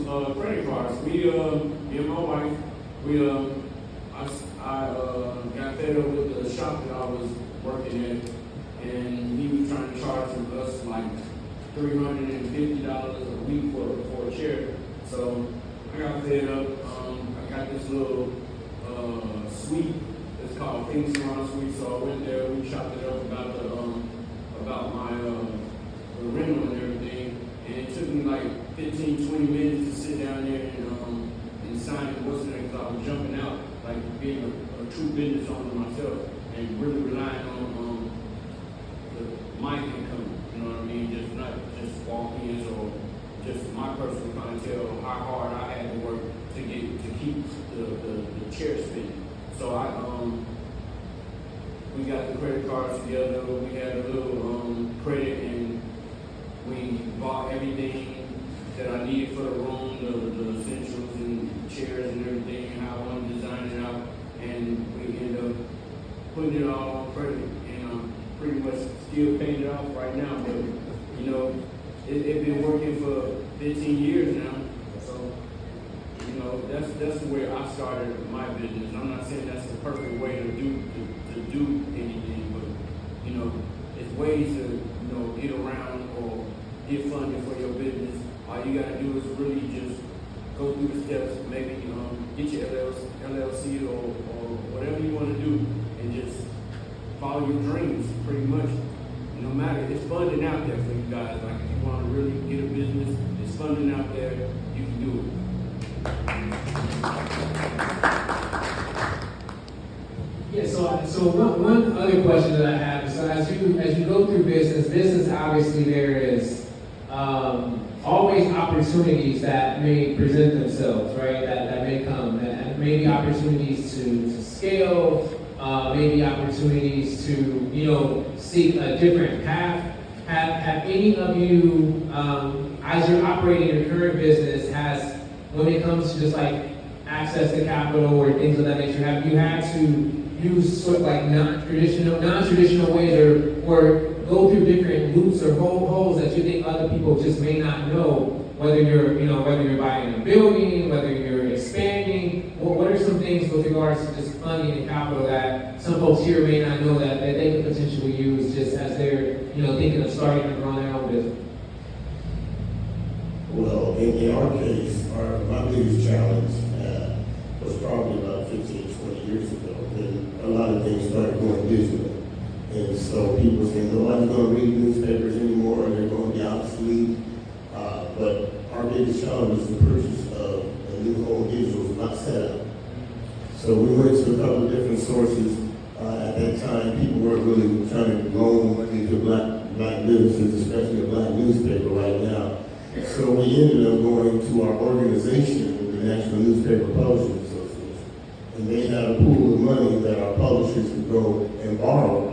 credit cards. Me and my wife, I got fed up with the shop that I was working at, and he was trying to charge us like $350 a week for a chair. So I got fed up. I got this little suite. It's called Phoenix Salon Suite. So I went there. We chopped it up about my the rental and everything. And it took me like 15, 20 minutes to sit down there and sign it. What's there? Because I was jumping out, like being a true business owner myself, and really relying on my income. You know what I mean? Just not just walk-ins or just my personal clientele. How hard I had to work to keep the chair spinning. So we got the credit cards together. We had a little credit, and we bought everything that I needed for the room, the essentials and chairs and everything, how I wanted to design it out, and we ended up putting it all on credit, and pretty much still paying it off right now. But you know, it's been working for 15 years now, so you know that's where I started my business. I'm not saying that's the perfect way to do anything, but you know, it's ways to get around or get funding for your business. All you gotta do is really just go through the steps, maybe get your LLC or whatever you want to do, and just follow your dreams. Pretty much, no matter, it's funding out there for you guys. Like if you want to really get a business, it's funding out there. You can do it. Yeah. So one other question that I have is, so as you go through business obviously there is always opportunities that may present themselves, right? That may come, and maybe opportunities to scale, maybe opportunities to seek a different path. Have any of you, as you're operating your current business, when it comes to just like access to capital or things of that nature, have you had to use sort of like non-traditional ways or go through different loops or holes that you think other people just may not know, whether you're buying a building, whether you're expanding? What are some things with regards to just funding and capital that some folks here may not know that they could potentially use just as they're thinking of starting or growing their own business? Well, in our case, my biggest challenge was probably about 15, 20 years ago when a lot of things started going digital. And so people say nobody's going to read newspapers anymore, and they're going to be obsolete. But our biggest challenge was the purchase of a new home digital was not set up. So we went to a couple of different sources. At that time, people weren't really trying to loan money to black businesses, especially a black newspaper right now. So we ended up going to our organization, the National Newspaper Publishing Association. And they had a pool of money that our publishers could go and borrow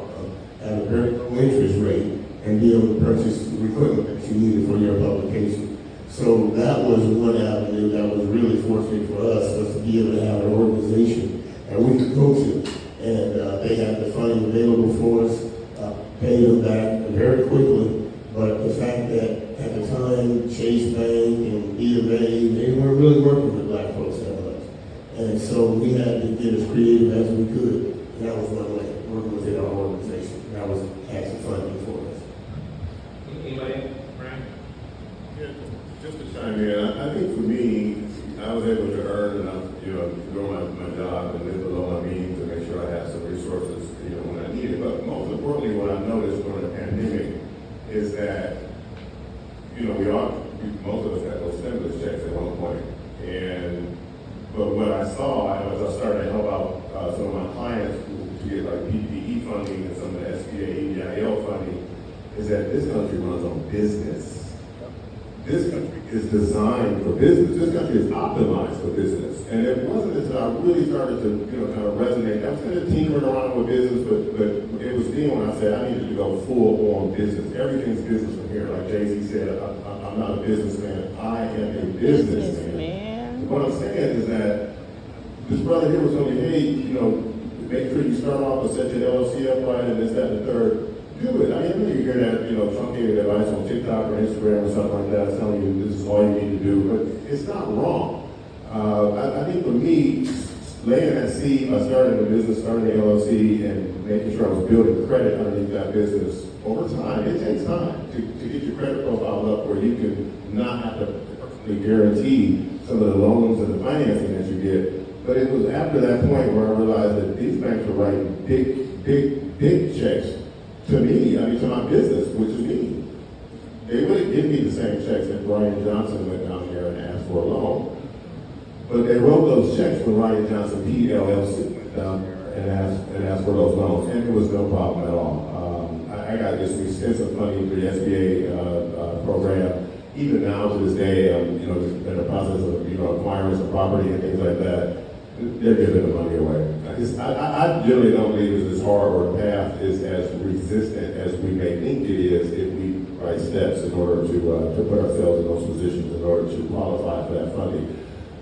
at a very low interest rate and be able to purchase the equipment that you needed for your publication. So that was one avenue that was really fortunate for us, was to be able to have an organization that we could go to. And they had the funding available for us, paid them back very quickly. But the fact that at the time, Chase Bank and B of A, they weren't really working with black folks that much. And so we had to get as creative as we could. And that was one way, working within our organization. That was actually funding for us. Anybody? Brian? Yeah, just to chime in, I think for me, I was able to earn enough, grow my job and live below my means and make sure I have some resources, when I need it. But most importantly, what I noticed during the pandemic is that, most of us got those stimulus checks at one point. But what I saw as I started to help out some of my clients to get like PPE funding and some of the SBA, EIL funding, is that this country runs on business. This country is designed for business. This country is optimized for business. And it wasn't until I really started to, kind of resonate. I was kind of tinkering around with business, but it was then when I said I needed to go full on business. Everything's business from here. Like Jay-Z said, I'm not a businessman. I am a businessman. What I'm saying is that this brother here was telling me, hey, make sure you start off and set your LLC up right and this, that, and the third. do it. I mean, you hear that, truncated advice on TikTok or Instagram or something like that, telling you this is all you need to do, but it's not wrong. I think for me, laying that seed by starting a business, starting an LLC, and making sure I was building credit underneath that business, over time, it takes time to get your credit profile up where you can not have to personally guarantee some of the loans and the financing that you get. But it was after that point where I realized that these banks were writing big checks to me, to my business, which is me. They wouldn't give me the same checks if Brian Johnson went down there and asked for a loan. But they wrote those checks when Ryan Johnson PLLC went down there and asked for those loans, and it was no problem at all. I got this extensive funding through the SBA program. Even now to this day, I'm in the process of acquiring some property and things like that. They're giving the money away. I generally don't believe it's as hard or the path is as resistant as we may think it is if we write steps in order to put ourselves in those positions in order to qualify for that funding.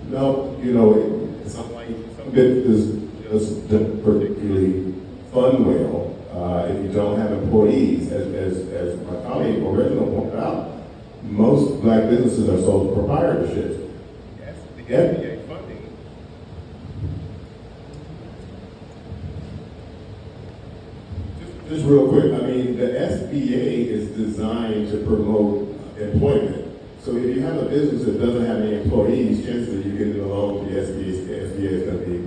No, some businesses just don't particularly fund well if you don't have employees. As my colleague Reginald pointed out, most black businesses are sole proprietorships. The SBA funding. Just real quick, the SBA is designed to promote employment. So if you have a business that doesn't have any employees, chances that you get a loan to the SBA is going to be,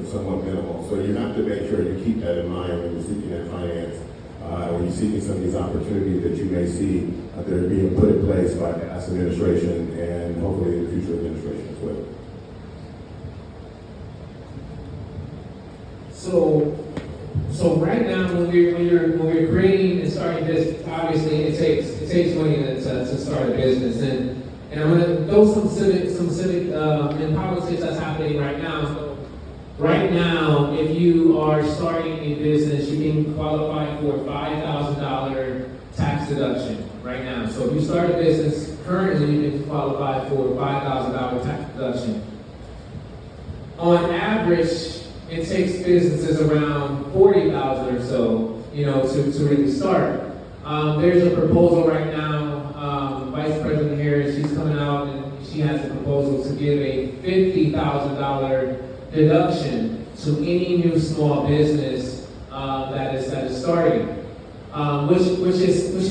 somewhat minimal. So you have to make sure you keep that in mind when you're seeking that finance, when you're seeking some of these opportunities that you may see that are being put in place by past administration and hopefully the future administration as well. So right now, when we're creating and starting this, obviously it takes money to start a business, and I'm going to throw some civic in politics that's happening right now. So right now, if you are starting a business, you can qualify for a $5,000 tax deduction right now. So if you start a business currently, you can qualify for a $5,000 tax deduction. On average, it takes businesses around 40,000 or so, to really start. There's a proposal right now. Vice President Harris, she's coming out and she has a proposal to give a $50,000 deduction to any new small business that is starting, which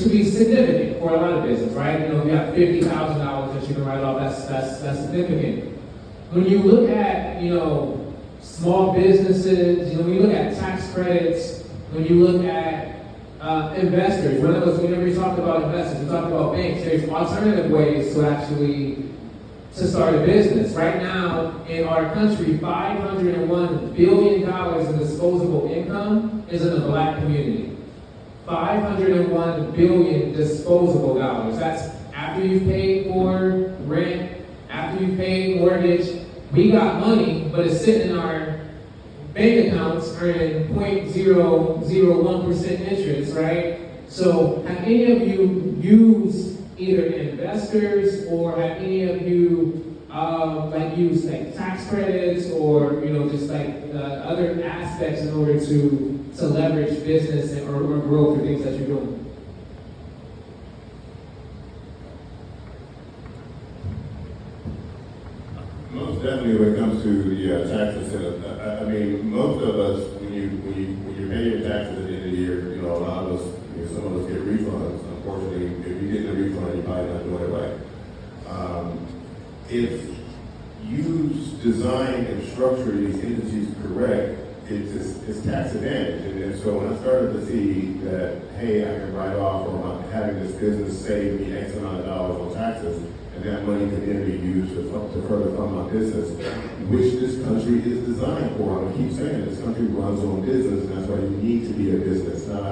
could be significant for a lot of business, right? You have $50,000 that you can write off. That's significant. When you look at small businesses, when you look at tax credits, when you look at investors, whenever we talk about investors, we talk about banks, there's alternative ways to start a business. Right now, in our country, $501 billion in disposable income is in the black community. $501 billion disposable dollars. That's after you've paid for rent, after you've paid mortgage. We got money, but it's sitting in our bank accounts earning 0.001% interest, right? So have any of you used either investors or have any of you used tax credits or other aspects in order to leverage business or grow through things that you're doing? Most definitely when it comes to the tax incentive. Most of us, when you pay your taxes at the end of the year, a lot of us, some of us get refunds. Unfortunately, if you get the refund, you're probably not doing it right. If you design and structure these entities correct, it's tax advantage. And so when I started to see that, hey, I can write off or I'm having this business save me X amount of dollars on taxes, and that money can then be used to further fund my business, which this country is designed for. I keep saying this country runs on business, and that's why you need to be a business. Not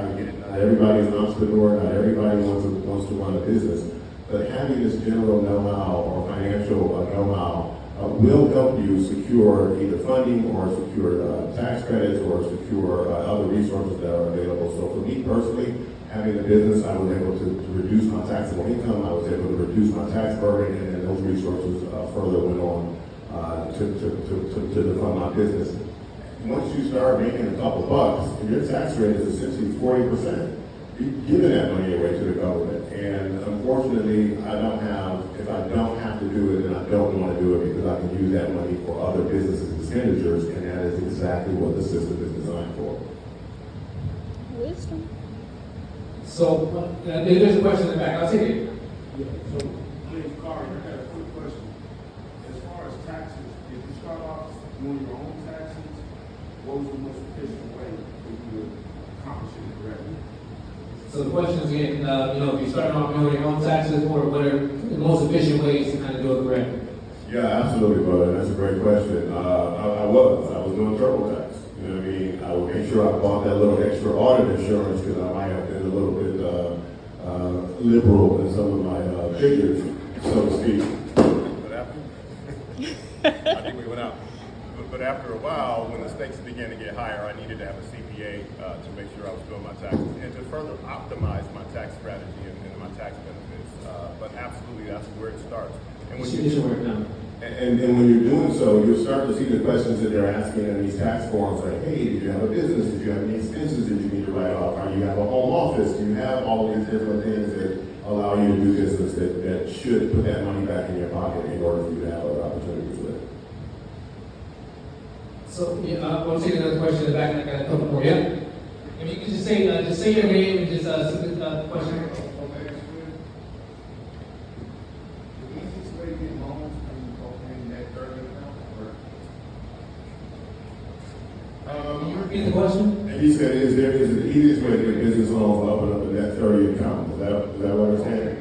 everybody's an entrepreneur, not everybody wants to run a business, but having this general know-how or financial know-how will help you secure either funding or secure tax credits or secure other resources that are available. So for me personally, having a business, I was able to reduce my taxable income, I was able to reduce my tax burden, and then those resources further went on to fund my business. Once you start making a couple bucks, your tax rate is essentially 40%. giving that money away to the government. And unfortunately, if I don't have to do it, then I don't want to do it because I can use that money for other businesses' expenditures, and that is exactly what the system is designed for. Wisdom. So, there's a question in the back, I'll take it. Yeah, so, my name's Carter, I got a quick question. As far as taxes, if you start off doing your own taxes, what was the most efficient way for you to accomplish it correctly? So the question is again, if you're starting off doing your own taxes, what are the most efficient ways to kind of do it correctly? Yeah, absolutely, brother. That's a great question. I was doing TurboTax. You know what I mean? I would make sure I bought that little extra audit insurance because I might have been a little bit liberal in some of my figures, so to speak. But I think we went out. But after a while, when the stakes began to get higher, I needed to have a CPA to make sure I was doing my taxes and to further optimize my tax strategy and my tax benefits. But absolutely, that's where it starts. And when and when you're doing so, you'll start to see the questions that they're asking in these tax forms, like, hey, did you have a business? Did you have any expenses that you need to write off? Or you have a home office? Do you have all these different things that allow you to do business that should put that money back in your pocket in order for you to have other opportunities with it? So, we'll take another question in the back, and I got a couple more, yeah? If you could just say your name and just, submit the question. Can you repeat the question? And he said, is it the easiest way to get business loans open up a net 30 account? Is that what I'm saying?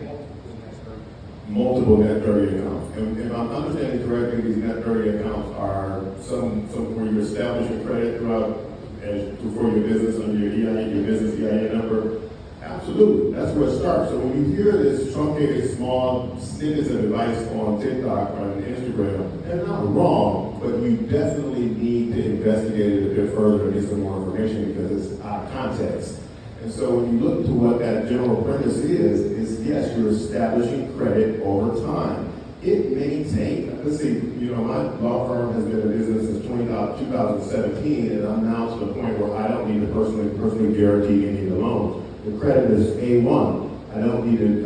Multiple net 30 accounts. And if I'm understanding correctly, these net 30 accounts are some where you establish your credit throughout for your business under your EIN, your business EIN number. Absolutely, that's where it starts. So when you hear this truncated small snippets of advice on TikTok or on Instagram, they're not wrong, but you definitely need to investigate it a bit further and get some more information because it's out of context. And so when you look to what that general premise is yes, you're establishing credit over time. It may take, let's see, my law firm has been in business since 2017, and I'm now to the point where I don't need to personally guarantee any of the loans. The credit is A1. I don't need to,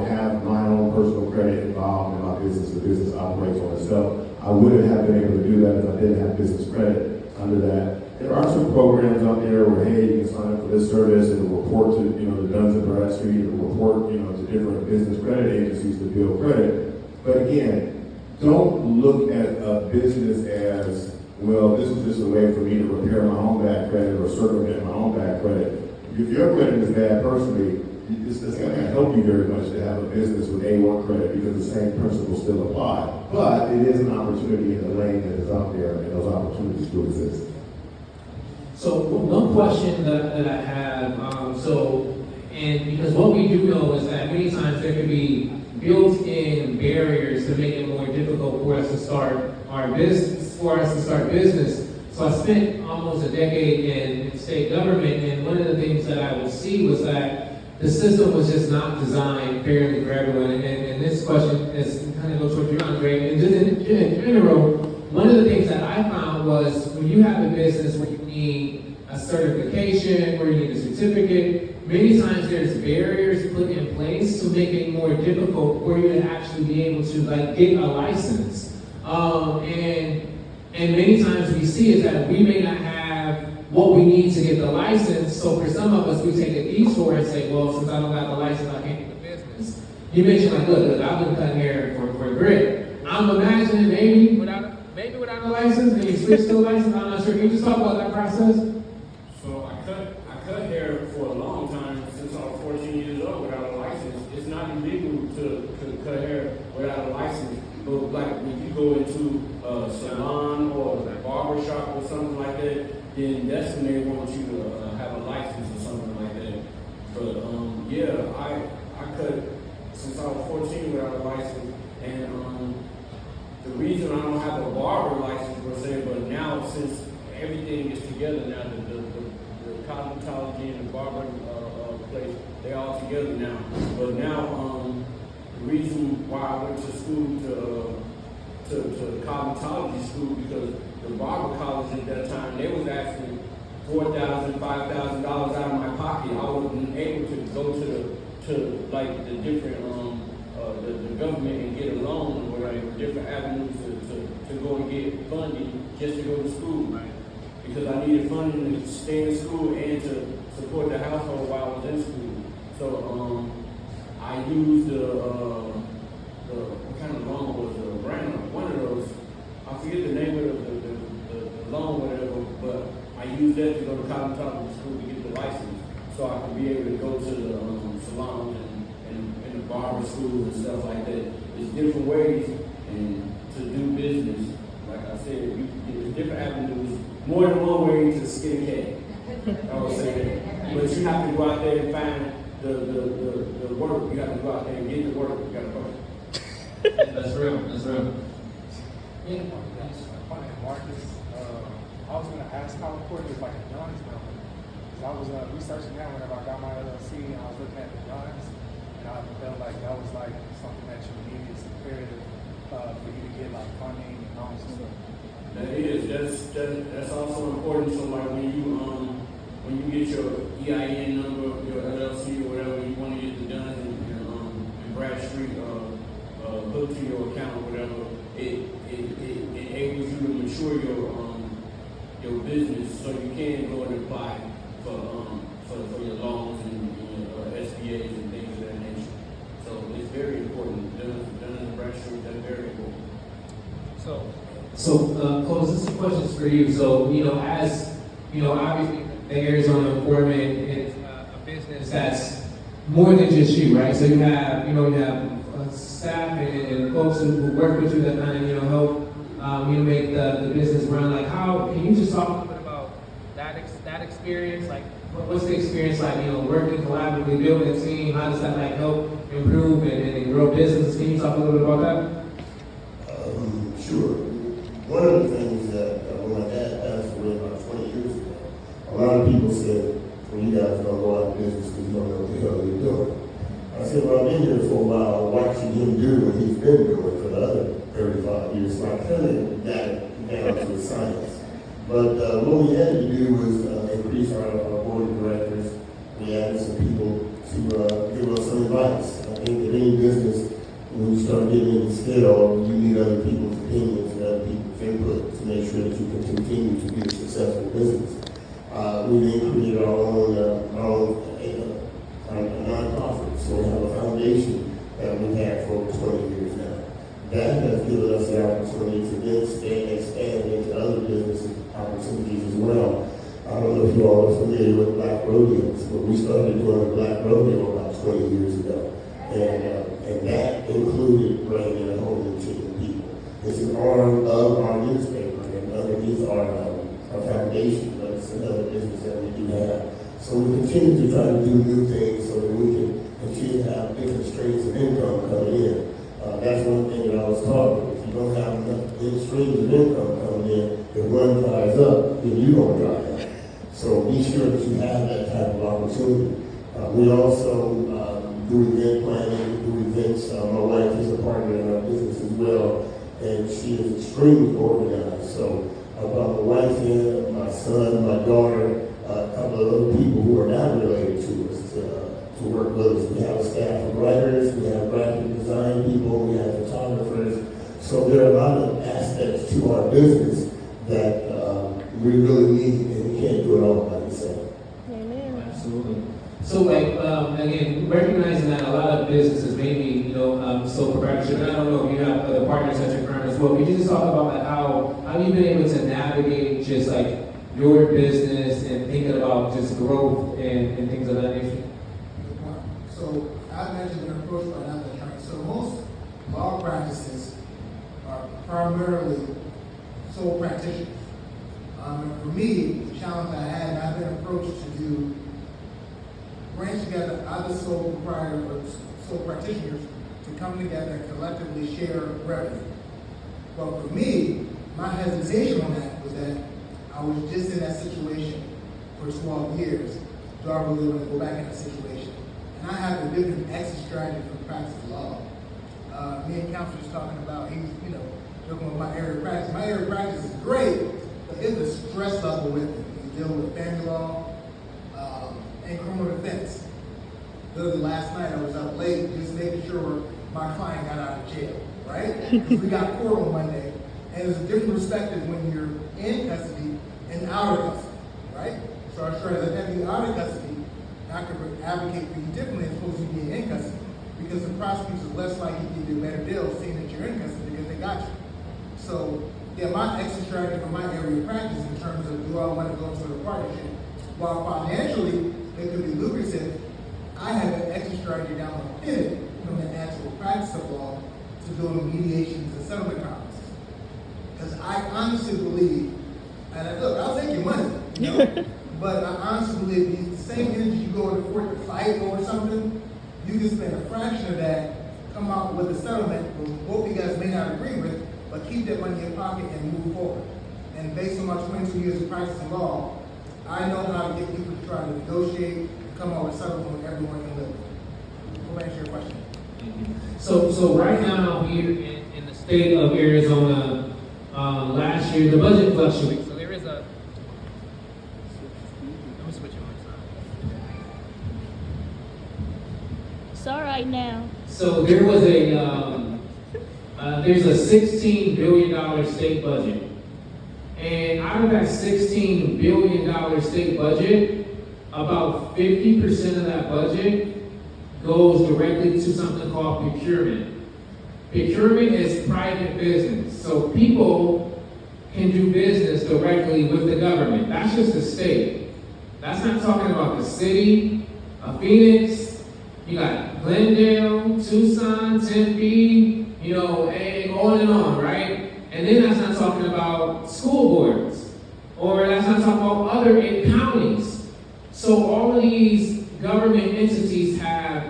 have my own personal credit involved in my business. The business operates on itself. I wouldn't have been able to do that if I didn't have business credit under that. There are some programs out there where, hey, you can sign up for this service and it'll report to, the Duns and Bradstreet, it'll report, to different business credit agencies to build credit. But again, don't look at a business as, well, this is just a way for me to repair my own bad credit or circumvent my own bad credit. If your credit is bad personally, it's not going to help you very much to have a business with A1 credit because the same principles still apply. But it is an opportunity in the lane that is out there, and those opportunities do exist. So one question that I have, and because what we do know is that many times there could be built-in barriers to make it more difficult for us to start business. So I spent almost a decade in state government, and one of the things that I would see was that the system was just not designed fairly for everyone. And this question is kind of goes towards you, Andre. And just in general, one of the things that I found was when you have a business where you need a certification, where you need a certificate, many times there's barriers put in place to make it more difficult for you to actually be able to get a license. And many times we see is that we may not have what we need to get the license. So for some of us, we take a detour and say, well, since I don't got the license, I can't do the business. You mentioned look, I've been cutting hair for grit. I'm imagining maybe without a license, and you switch to a license. I'm not sure. Can you just talk about that process? So I cut hair for a long time, since I was 14 years old without a license. It's not illegal to cut hair without a license. But when you go into a salon or a barber shop or something like that, then that's when they want you to have a license or something like that. But I cut since I was 14 without a license, and the reason I don't have a barber license per se, but now since everything is together now, the cosmetology and the barber place, they all together now. But now the reason why I went to school to cosmetology school, because the barber college at that time, they was asking $4,000, $5,000 out of my pocket, I wasn't able to go to like the different the government and get a loan or whatever, different avenues to go and get funding just to go to school, right? Because I needed funding to stay in school and to support the household while I was in school. So I used the what kind of loan was the brand? One of those. I forget the name of the loan, whatever. But I used that to go to Cotton Top School to get the license, so I could be able to go to the salons and the barber schools and stuff like that. There's different ways and to do business. Like I said, there's different avenues. More than one way to skin a cat. I would say that. But you have to go out there and find the work. You have to go out there and get the work. You got to go. That's real. That's real. Yeah, Marcus, I was going to ask how important is like a John's number. Because I was researching that whenever I got my LLC, and I was looking at the John's, and I felt like that was like something that you needed. It's imperative for you to get like funding and loans and stuff. That is. That's also important. So like when you get your EIN number, your LLC or whatever, you want to get the done in Bradstreet hooked to your account or whatever, it enables you to mature your business so you can go and apply for your loans and your SBAs and things of that nature. So it's very important. Done in Bradstreet, that's very important. So, Close, this is questions for you. So, as obviously the Arizona Employment is a business that's more than just you, right? So you have staff and folks who work with you that kind of help make the business run. Like, how can you just talk a little bit about that experience? Like, what's the experience like? Working collaboratively, building a team. How does that like help improve and grow business? Can you talk a little bit about that? Sure. One of the things that when my dad passed away about 20 years ago, a lot of people said, well, you guys don't go out of business because you don't know what the hell you're doing. I said, well, I've been here for a while watching him do what he's been doing for the other 35 years, so I kind of got it down to a science. But what we had to do was increase our board of directors. We added some people to give us some advice. I think that any business, when you start getting into scale, you need other people's opinions and other people's input to make sure that you can continue to be a successful business. We then created our own nonprofit, so we have a foundation that we've had for over 20 years now. That has given us the opportunity to then expand into other business opportunities as well. I don't know if you all are familiar with Black Rodeos, but we started doing a Black Rodeo about 20 years ago. And that included bringing in a whole new team of people. This is arm of our newspaper and underneath our foundation, but it's another business that we do have. So we continue to try to do new things so that we can continue to have different streams of income coming in. That's one thing that I was taught. If you don't have enough streams of income coming in, if one dries up, then you don't dry up. So be sure that you have that type of opportunity. We also do event planning, do events. My wife is a partner in our business as well, and she is extremely organized. So about my wife and my son, my daughter, a couple of other people who are not related to us to work with us. We have a staff of writers, we have graphic design people, we have photographers. So there are a lot of aspects to our business that we really need, and we can't do it all by yourself. Absolutely. So, again, recognizing that a lot of businesses maybe, sole proprietorship, and I don't know if you have other partners at your firm as well, can you just talk about like how you've been able to navigate just like your business and thinking about just growth and things of that nature? So, I mentioned you're approached by another attorney. So, most law practices are primarily sole practitioners. And for me, the challenge I had, I've been approached to bring together other sole proprietors or sole practitioners to come together and collectively share revenue. But for me, my hesitation on that was that I was just in that situation for 12 years. Do I really want to go back in that situation? And I have a different exit strategy from practice of law. Me and counsel was talking about, he's, joking with my area of practice. My area of practice is great, but it's the stress level with it. dealing with family law, and criminal defense. Literally last night, I was up late just making sure my client got out of jail, right? Because we got court on Monday, and there's a different perspective when you're in custody and out of custody, right? So I try to let you out of custody, I could advocate for you differently as opposed to you being in custody, because the prosecutors are less likely to give you a better deal seeing that you're in custody because they got you. So, yeah, my exit strategy for my area of practice in terms of do I want to go into a partnership, while financially it could be lucrative, I have an exit strategy down the pivot from the actual practice of law to doing mediations and settlement conferences. Because I honestly believe, and look, I'll take your money, you know, but I honestly believe the same energy you go to court to fight over something, you can spend a fraction of that, come out with a settlement that both of you guys may not agree with, but keep that money in your pocket and move forward. And based on my 22 years of practicing law, I know how to get people to try to negotiate and come out with settlement when everyone can live. Go back to your question. So right now here in the state of Arizona, last year the budget fluctuates. So there is a. Let me switch It's all right now. So there was there's a $16 billion state budget. And out of that $16 billion state budget, about 50% of that budget goes directly to something called procurement. Procurement is private business. So people can do business directly with the government. That's just the state. That's not talking about the city of Phoenix. You got Glendale, Tucson, Tempe, and on, right? And then that's not talking about school boards, or that's not talking about other counties. So all of these government entities have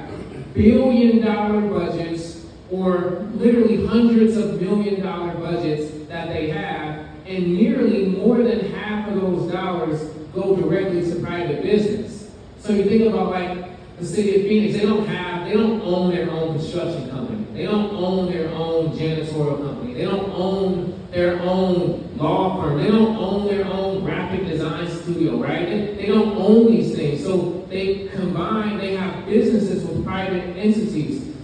billion-dollar budgets, or literally hundreds of million-dollar budgets that they have, and nearly more than half of those dollars go directly to private business. So you think about like the city of Phoenix, they don't own their own construction company. They don't own their own janitorial company. They don't own their own law firm. They don't own their own graphic design studio, right? They don't own these things. So they have businesses with private entities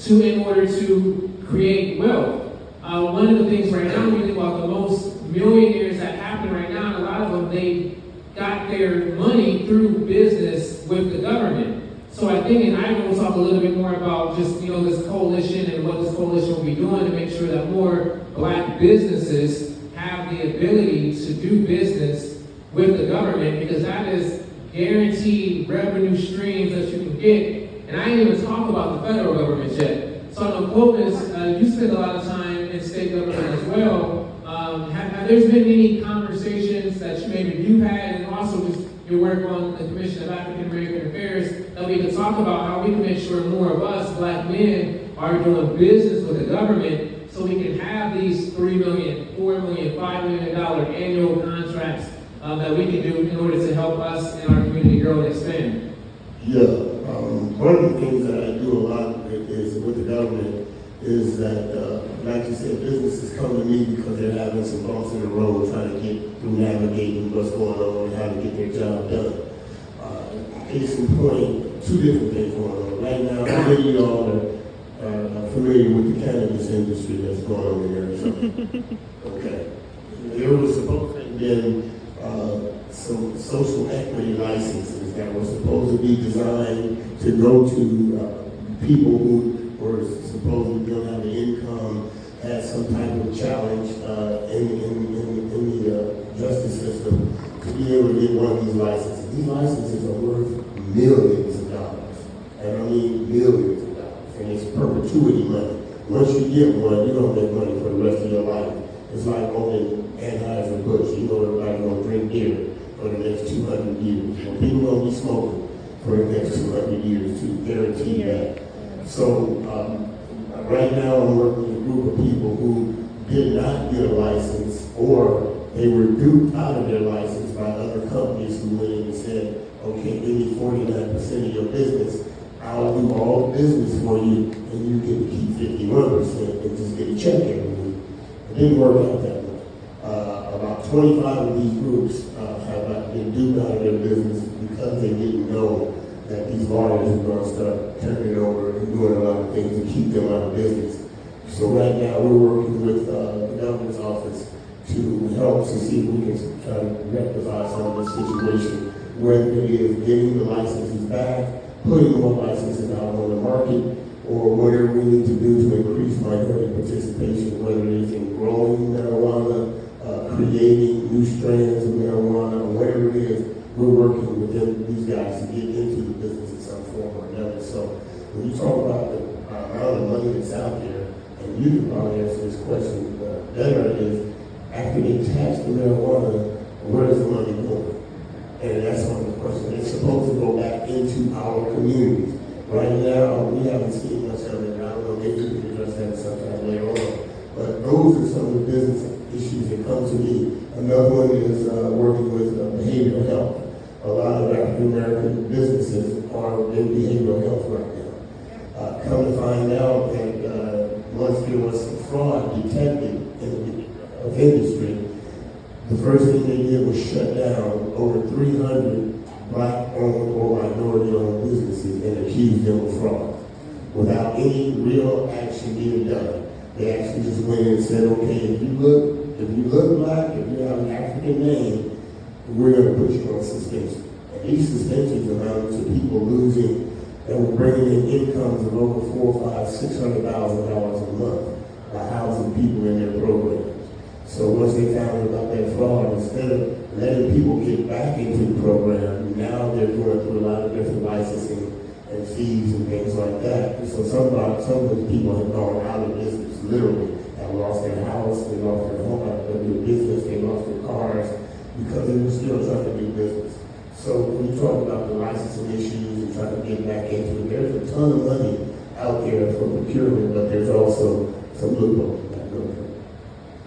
in order to create wealth. One of the things right now, when you think about the most millionaires that happen right now, a lot of them, they got their money through business with the government. So I think, and I will talk a little bit more about just, this coalition and what this coalition will be doing to make sure that more Black businesses have the ability to do business with the government, because that is guaranteed revenue streams that you can get. And I didn't even talk about the federal government yet. So I know, Clovis, you spend a lot of time in state government as well. Have there been any conversations that maybe you've had, and also just your work on the Commission of African American Affairs, that we can talk about how we can make sure more of us Black men are doing business with the government, so we can have these $3 million, $4 million, $5 million annual contracts that we can do in order to help us and our community grow and expand. Yeah, one of the things that I do a lot with the government is that, like you said, businesses come to me because they're having some bumps in the road, trying to get through navigating what's going on and how to get their job done. Case in point, two different things going on. Right now, many of y'all are familiar with the cannabis industry that's going on in Arizona. Okay. There was supposed to have been some social equity licenses that were supposed to be designed to go to people who were supposedly don't have the income, had some type of challenge in the justice system to be able to get one of these licenses. These licenses are worth millions of dollars, and I mean millions of dollars, and it's perpetuity money. Once you get one, you don't make money for the rest of your life. It's like owning Anheuser-Busch. You know everybody's going to drink beer for the next 200 years. Well, people going to be smoking for the next 200 years, to guarantee that. So right now I'm working with a group of people who did not get a license, or they were duped out of their license by other companies who went in and said, okay, give me 49% of your business. I'll do all the business for you, and you get to keep 51% and just get a check every week. It didn't work out that way. About 25 of these groups have and do out of their business because they didn't know that these lawyers were going to start turning it over and doing a lot of things to keep them out of business. So right now, we're working with the governor's office to help to see if we can try to rectify some of the situation, whether it is getting the licenses back, putting more licenses out on the market, or whatever we need to do to increase minority participation, whether it is in growing marijuana, creating new strands of marijuana, or whatever it is, we're working with these guys to get into the business in some form or another. So when you talk about the amount of money that's out there, and you can probably answer this question better, is after they tax the marijuana, where is the money going? And that's one of the questions. It's supposed to go back into our communities. Right now, we haven't seen much of it. I don't know, maybe we can address that sometime later on. But those are some of the business issues that come to me. Another one is working with behavioral health. A lot of African American businesses are in behavioral health right now. Come to find out that once there was some fraud detected in the industry, the first thing they did was shut down over 300 Black-owned or minority-owned businesses and accused them of fraud without any real action being done. They actually just went in and said, okay, if you look black, if you have an African name, we're going to put you on suspension. And these suspensions amounted to people losing and were bringing in incomes of over $400,000, $500,000, $600,000 a month by housing people in their programs. So once they found out about that fraud, instead of letting people get back into the program, now they're going through a lot of different licensing and fees and things like that. And so some of those people have gone out of business, literally, have lost their house, they lost their home, their business, they lost their cars, because they were still trying to do business. So when you talk about the licensing issues and trying to get back into it, there's a ton of money out there for procurement, but there's also some loopholes.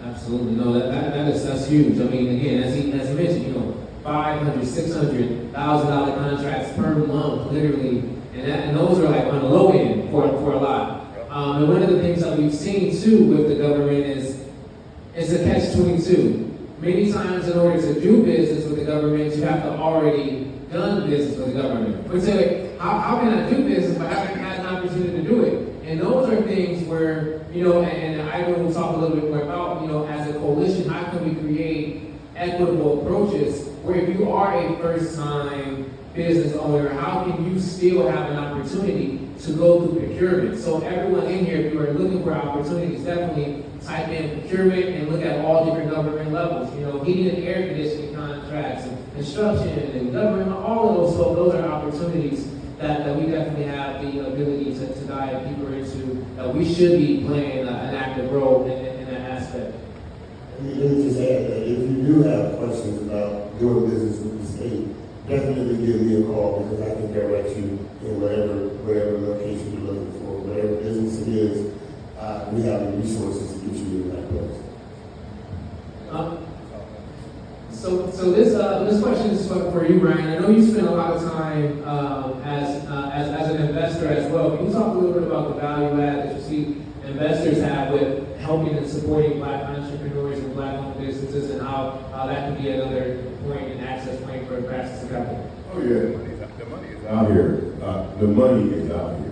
Absolutely, no, that's huge. I mean, again, as he mentioned, $500,000, $600,000 contracts per month, literally, and those are like on the low end for a lot. And one of the things that we've seen too with the government is it's a catch-22. Many times, in order to do business with the government, you have to already done business with the government. But say, how can I do business but I haven't had an opportunity to do it? And those are things where, and I will talk a little bit more about, as a coalition, how can we create equitable approaches where if you are a first-time business owner, how can you still have an opportunity to go through procurement? So everyone in here, if you are looking for opportunities, definitely type in procurement and look at all different government levels. Heating and air conditioning contracts, and construction, and government, all of those. So those are opportunities that we definitely have the ability to dive deeper into. We should be playing an active role in that aspect. Let me just add that if you do have questions about doing business with the state, definitely give me a call because I can direct you in whatever location you're looking for, whatever business it is. We have the resources to get you in that place. So this question is for you, Ryan. I know you spend a lot of time as an investor as well. Can you talk a little bit about the value add that you see investors have with helping and supporting Black entrepreneurs and Black-owned businesses, and how that can be another point and access point for access to capital? Oh yeah, the money is out here. The money is out here.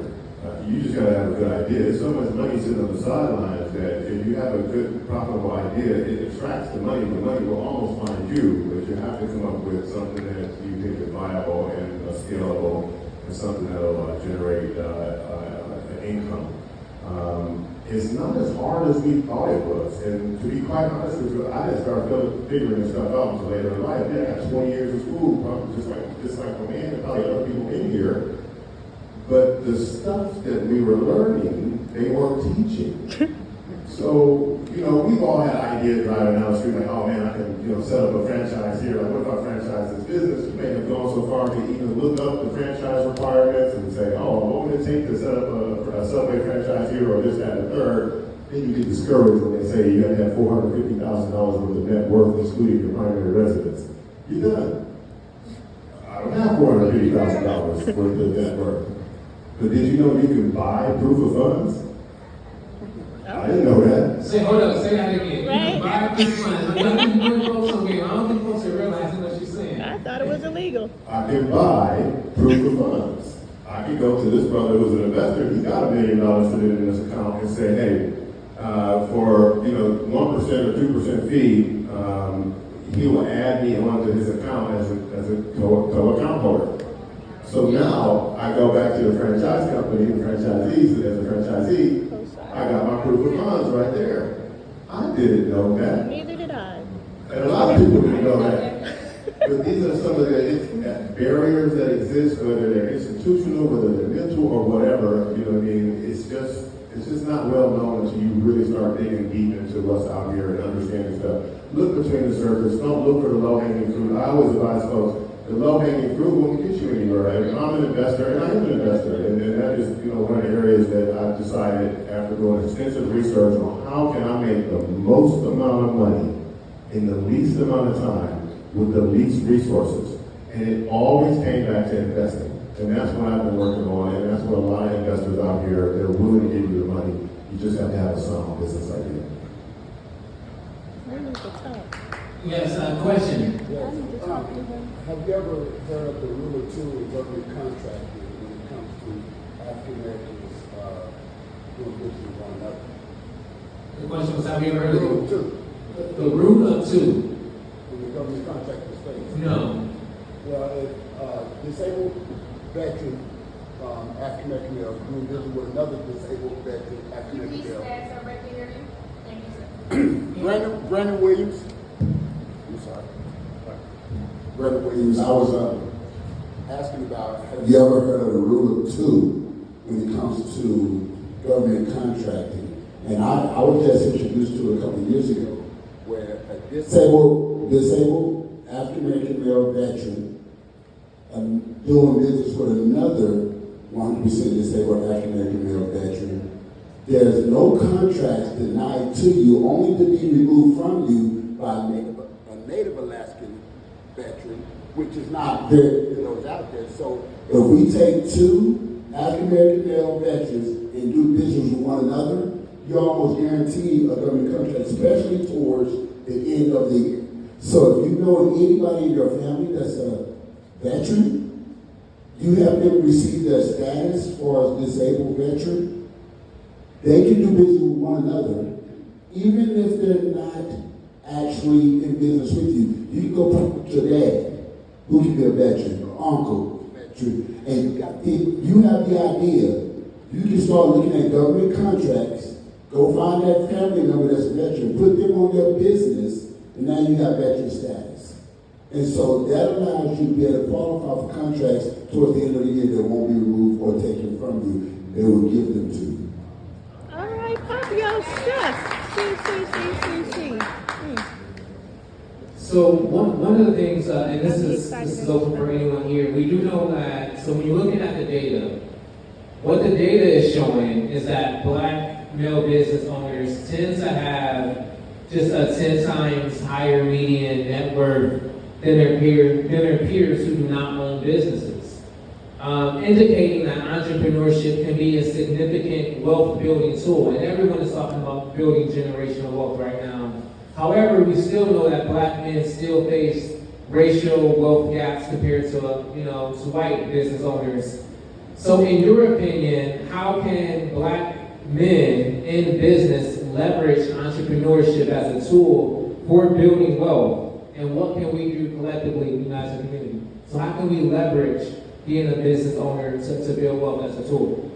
You just gotta have a good idea. There's so much money sitting on the sidelines that if you have a good, profitable idea, it attracts the money. The money will almost find you, but you have to come up with something that you think is viable and scalable, and something that'll generate an income. It's not as hard as we thought it was, and to be quite honest with you, I didn't start figuring this stuff out until later in life. Yeah, I got 20 years of school, probably just like my man and probably other people in here. But the stuff that we were learning, they weren't teaching. So, we've all had ideas driving down the street like, oh man, I can, set up a franchise here. Like, what if I franchise this business? You may have gone so far to even look up the franchise requirements and say, oh, what would it take to set up a Subway franchise here or this, that, and the third? Then you get discouraged when they say you got to have $450,000 worth of net worth, excluding your primary residence. You're done. I don't have $450,000 worth of net worth. But did you know you can buy proof of funds? I didn't know that. Say that again. Right? You can buy proof of funds. I don't think folks are realizing what she's saying. thought it was illegal. I can buy proof of funds. I can go to this brother who's an investor, he's got $1 million sitting in his account and say, hey, for 1% or 2% fee, he will add me onto his account as a co-account holder. So now I go back to the franchise company, the franchisees, as a franchisee, I got my proof of funds right there. I didn't know that. Neither did I. And a lot of people didn't know that. But these are some of the barriers that exist, whether they're institutional, whether they're mental, or whatever. You know what I mean? It's just not well known until you really start digging deep into what's out here and understanding stuff. Look between the surface. Don't look for the low-hanging fruit. I always advise folks, the low-hanging fruit won't get you anywhere. I'm an investor, and I am an investor, and that is one of the areas that I've decided after doing extensive research on how can I make the most amount of money in the least amount of time with the least resources. And it always came back to investing. And that's what I've been working on, and that's what a lot of investors out here, they're willing to give you the money. You just have to have a sound business idea. I need to talk. Yes, question. I need to talk to him. Have you ever heard of the rule of two in government contracting when it comes to African Americans doing business with one another? The question was, have you ever heard The rule of of two the rule of two? in the government contracting space. No. Well, if disabled veteran African American male doing business with another disabled veteran African American male. Thank you, sir. Brandon Williams. I'm sorry. Brandon Williams. I was asking about, have you ever heard of the rule of two when it comes to government contracting? And I was just introduced to it a couple of years ago, where a disabled African American male veteran doing business with another 100% disabled African American male veteran. There's no contracts denied to you, only to be removed from you by a Native Alaskan veteran, which is not very, out there. So if we take two African American male veterans and do business with one another, you almost guarantee a government contract, especially towards the end of the year. So if you know anybody in your family that's a veteran, you have them receive their status as far as disabled veteran, they can do business with one another, even if they're not actually in business with you. You can go talk with your dad, who can be a veteran, or uncle, veteran, and you have the idea. You can start looking at government contracts, go find that family member that's a veteran, put them on your business, and now you have veteran status. And so that allows you to be able to qualify for contracts towards the end of the year that won't be removed or taken from you. They will give them to you. All right, pop your stuff. See. So one of the things, and this is open for anyone here, we do know that, so when you're looking at the data, what the data is showing is that black male business owners tend to have just a 10 times higher median net worth than their peers who do not own businesses, indicating that entrepreneurship can be a significant wealth building tool. And everyone is talking about building generational wealth right now. However, we still know that black men still face racial wealth gaps compared to to white business owners. So in your opinion, how can black men in business leverage entrepreneurship as a tool for building wealth? And what can we do collectively as a community? So how can we leverage being a business owner to build wealth as a tool?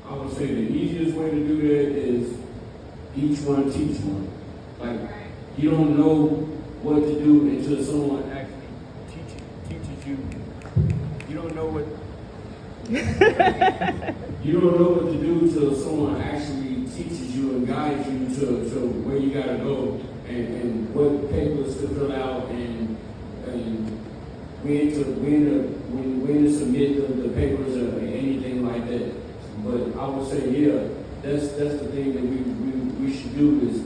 I would say the easiest way to do that is each one teach one. Like, you don't know what to do until someone actually teaches you. You don't know what you don't know what to do until someone actually teaches you and guides you to where you gotta go and what papers to fill out and when to submit the papers or anything like that. But I would say, yeah, that's the thing that we should do is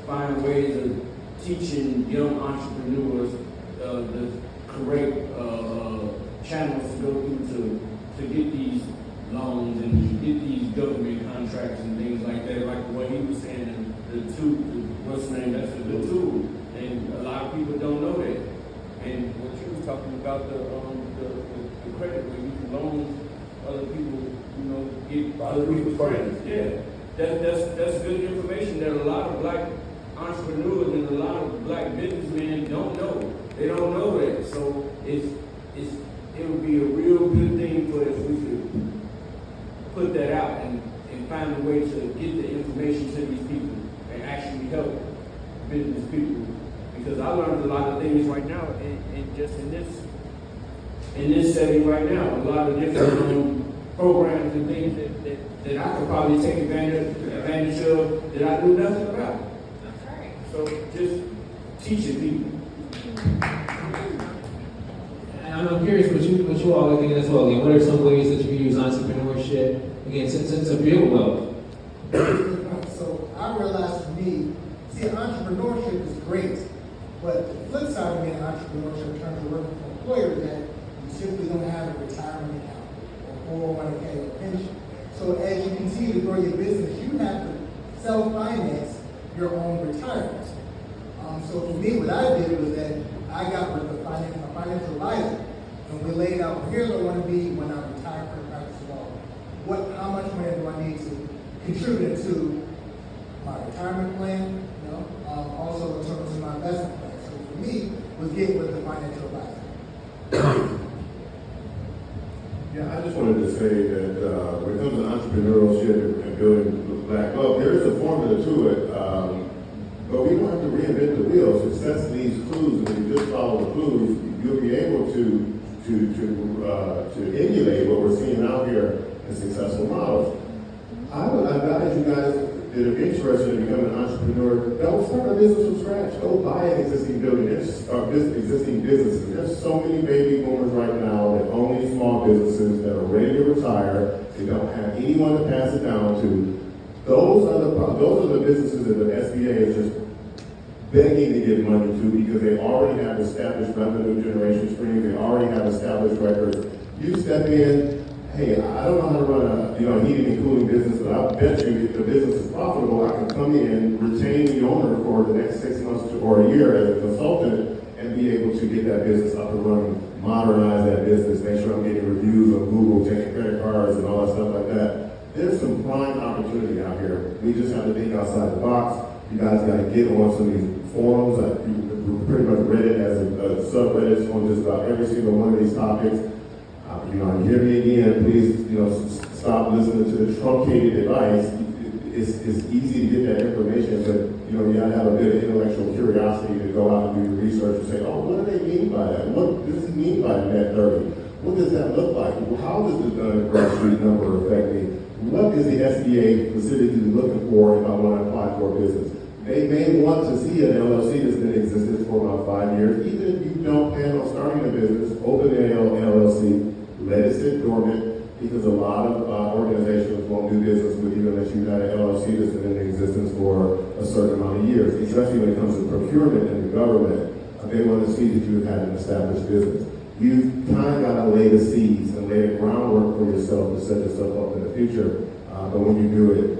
find ways of teaching young entrepreneurs the correct channels to go through to get these loans and get these government contracts and things like that. Like what he was saying, what's the name? That's a good tool, and a lot of people don't know that. And what you was talking about, the credit where you can loan other people, you know, get other people's friends. Yeah, that's good information that a lot of black entrepreneurs and a lot of black businessmen don't know. They don't know that. So it would be a real good thing for if we could put that out and find a way to get the information to these people and actually help business people. Because I learned a lot of things right now in this setting right now. A lot of different programs and things that I could probably take advantage of that I knew nothing about. That's right. So just teaching people. And I'm curious what you all are thinking as well. Again, what are some ways that you can use entrepreneurship again to build wealth? So I realized for me, see, entrepreneurship is great, but the flip side of being an entrepreneurship in terms of working for an employer is that you simply don't have a retirement account or 401k or pension. So as you continue to grow your business, you have to self-finance your own retirement. So for me, what I did was that I got with a financial advisor, and we laid out, here's what I want to be when I retire from the practice of law. How much money do I need to contribute to my retirement plan, you know, also in terms of my investment plan. So for me, was getting with the financial advisor. Yeah, I just wanted to say that when it comes to entrepreneurship and building black wealth, there is a formula to it, but we don't have to reinvent the wheel. Success leaves clues, and if you just follow the clues, you'll be able to emulate what we're seeing out here in successful models. I would advise you guys that are interested in becoming an entrepreneur, don't start a business from scratch. Go buy an existing building, existing businesses. There's so many baby boomers right now that own these small businesses that are ready to retire. They don't have anyone to pass it down to. Those are the businesses that the SBA is just begging to give money to because they already have established revenue generation streams. They already have established records. You step in. Hey, I don't know how to run a heating and cooling business, but I bet you if the business is profitable, I can come in, retain the owner for the next 6 months or a year as a consultant, and be able to get that business up and running, modernize that business, make sure I'm getting reviews on Google, taking credit cards, and all that stuff like that. There's some prime opportunity out here. We just have to think outside the box. You guys got to get on some of these forums. You pretty much read it as a subreddit on just about every single one of these topics. You hear me again, please, stop listening to the truncated advice. It's easy to get that information, but, you gotta have a bit of intellectual curiosity to go out and do your research and say, oh, what do they mean by that? What does it mean by net 30? What does that look like? How does the Dun & Bradstreet number affect me? What is the SBA specifically looking for if I want to apply for a business? They may want to see an LLC that's been in existence for about 5 years. Even if you don't plan on starting a business, open an LLC. Let it sit dormant because a lot of organizations won't do business with you unless you've had an LLC that's been in existence for a certain amount of years, especially when it comes to procurement and the government. They want to see that you've had an established business. You've kind of got to lay the seeds and lay the groundwork for yourself to set yourself up in the future. But when you do it,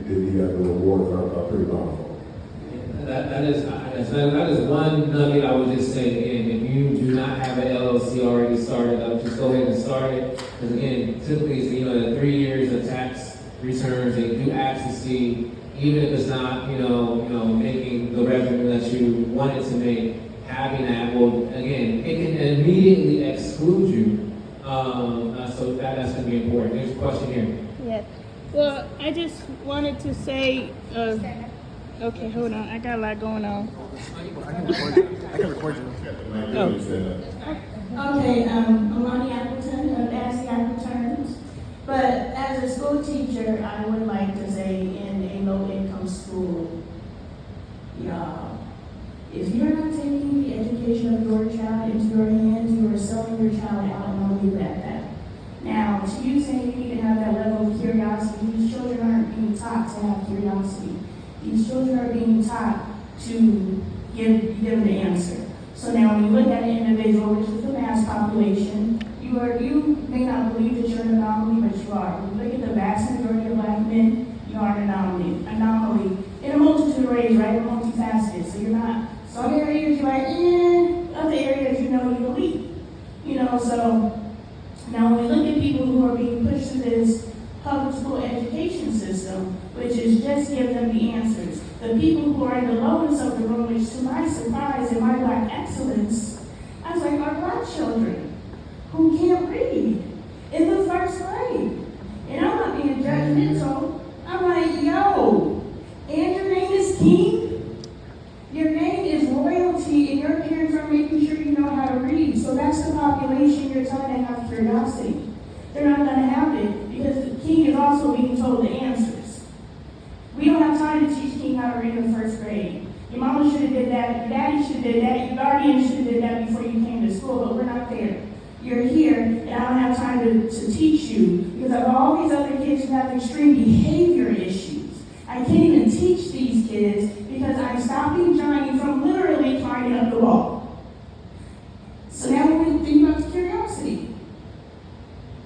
the rewards are pretty powerful. That is one nugget I would just say. Again, if you do not have an LLC already started, I would just go ahead and start it. Because again, typically it's the 3 years of tax returns, and you do actually see, even if it's not making the revenue that you wanted to make, having that will again it can immediately exclude you. So that's going to be important. There's a question here. Yes. Well, I just wanted to say, okay, hold on. I got a lot going on. I can record you. Okay, I'm LoneeAppleton of LoneeAppleton. But as a school teacher, I would like to say in a low-income school, y'all, if you're not taking the education of your child into your hands, you are selling your child out, and I'll leave it at that. Now, to you saying you need to have that level of curiosity, these children aren't being taught to have curiosity. These children are being taught to give them the answer. So now when you look at an individual, which is the mass population, you may not believe that you're an anomaly, but you are. When you look at the vast majority of black men, you are an anomaly. In a multitude of ways, right? You're multifaceted. So you're not, some areas you're like, other areas you're so now when we look at people who are being pushed to this public school education system, which is just give them the answers. The people who are in the lowest of the room, which to my surprise and my black excellence, I was like, are black children who can't read in the first grade. And I'm not being judgmental. I'm like, yo, and your name is King? Your name is royalty, and your parents are making sure you know how to read. So that's the population you're telling to have curiosity. They're not going to have it because the King is also being told the answers. We don't have time to teach King how to read in the first grade. Your mama should have did that, your daddy should have did that, your guardian should have did that before you came to school, but we're not there. You're here, and I don't have time to teach you because I have all these other kids who have extreme behavior issues. I can't even teach these kids because I'm stopping Johnny from literally climbing up the wall. So now when we think about curiosity,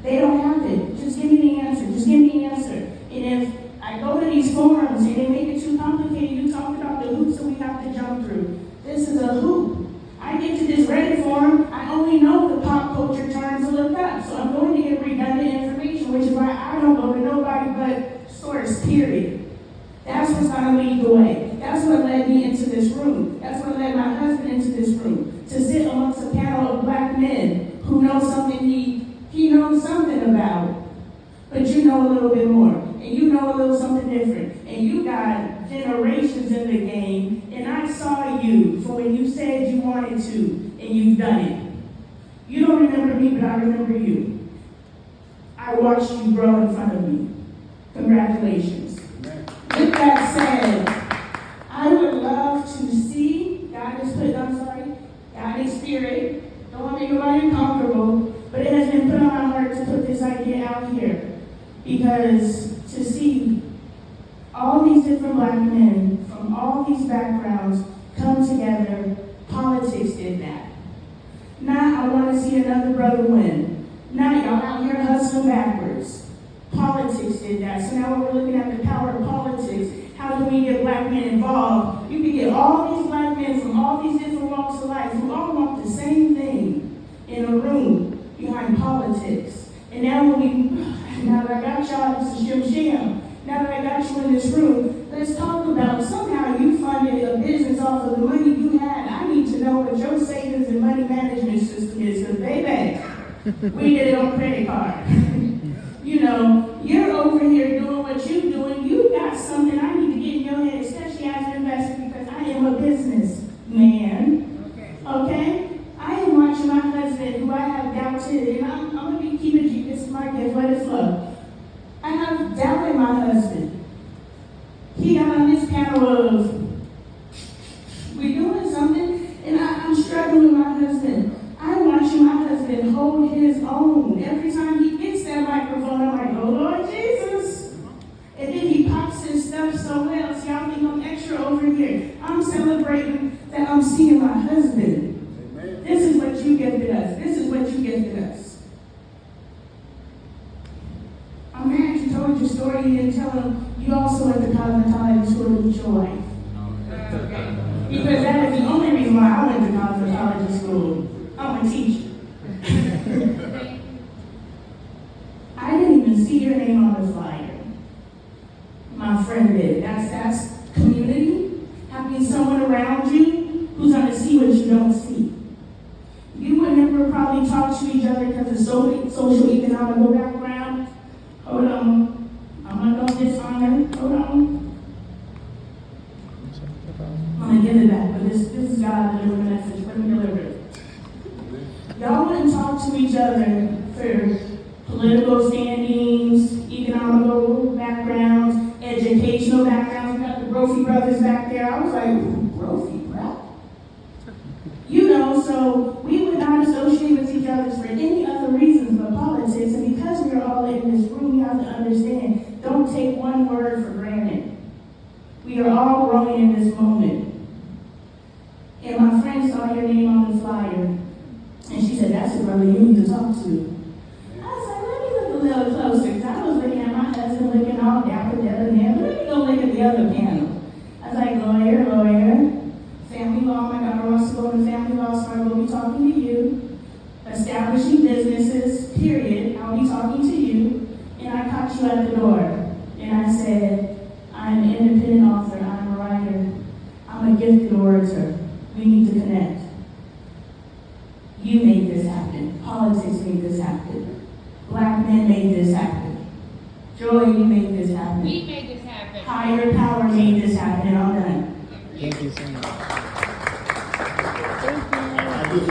they don't have it. Just give me the answer. Just give me the answer. And if I go to these forums and they make it too complicated, you talked about the hoops that we have to jump through. This is a hoop. I get to this Reddit forum, I only know the pop culture terms to look up. So I'm going to get redundant information, which is why I don't go to nobody but source, period. That's what's going to lead the way. That's what led me into this room. That's what led my husband into this room. To sit amongst a panel of black men who know something he knows something about, but you know a little bit more. And you know a little something different. And you got generations in the game, and I saw you for when you said you wanted to, and you've done it. You don't remember me, but I remember you. I watched you grow in front of me. Congratulations. With that said, I would love to see, God is spirit, don't want to make nobody uncomfortable, but it has been put on my heart to put this idea out here. Because to see all these different black men from all these backgrounds come together, politics did that. Now I want to see another brother win. Now y'all out here hustling backwards. Politics did that. So now when we're looking at the power of politics, how do we get black men involved? You can get all these black men from all these different walks of life who all want the same thing in a room behind politics. And now that I got y'all, this is Shim Sham. Now that I got you in this room, let's talk about somehow you funded a business off of the money you had. I need to know what your savings and money management system is, because baby, we did it on credit card. You know, you're over here doing what you're doing. You got something I need to get in your head, especially as an investor, because I am a businessman. Okay? I am watching my husband, who I have doubted, and I'm going to be keeping you. This is my gift, let it flow. I have doubted my husband. He got on this panel of, we're doing something, and I'm struggling with my husband. I'm watching my husband hold his own. Every time he gets that microphone, I'm like, oh Lord Jesus. And then he pops his stuff so well, so y'all think I'm extra over here. I'm celebrating that I'm seeing my husband. Amen. This is what you gifted us. This is what you gifted us. I'm mad you told your story, you didn't tell him you also went to cosmetology school with your wife. Because that is the only reason why I went to cosmetology school. I'm a teacher. I didn't even see your name on the flyer. My friend did. That's community. Having someone around you who's going to see what you don't see. You would never probably talk to each other because of social economical background. Hold on. I'm going to go dishonor. Hold on. I'm going to give it back, but this is God delivering the message. Let me deliver it. Y'all wouldn't talk to each other for political standings, economical backgrounds, educational backgrounds. We got the Brophy brothers back there. I was like, Brophy, bro? You know, so we would not associate with each other for any other reasons but politics. And because we are all in this room, you have to understand, don't take one word for granted. We are all growing in this moment. And my friend saw your name on the flyer. And she said, that's the brother you need to talk to. I was like, let me look a little closer. Because I was looking at my husband looking all dapper, Let me go look at the other panel. I was like, lawyer. Family law, my daughter wants to go to family law, so I will be talking to you. Established establishing businesses, period. I'll be talking to you, and I caught you at the door. And I said, I'm an independent author, I'm a writer, I'm a gifted orator. We need to connect. You made this happen. Politics made this happen. Black men made this happen. Joy, you made this happen. We made this happen. Higher power made this happen, and I'm done. Thank you so much. I just,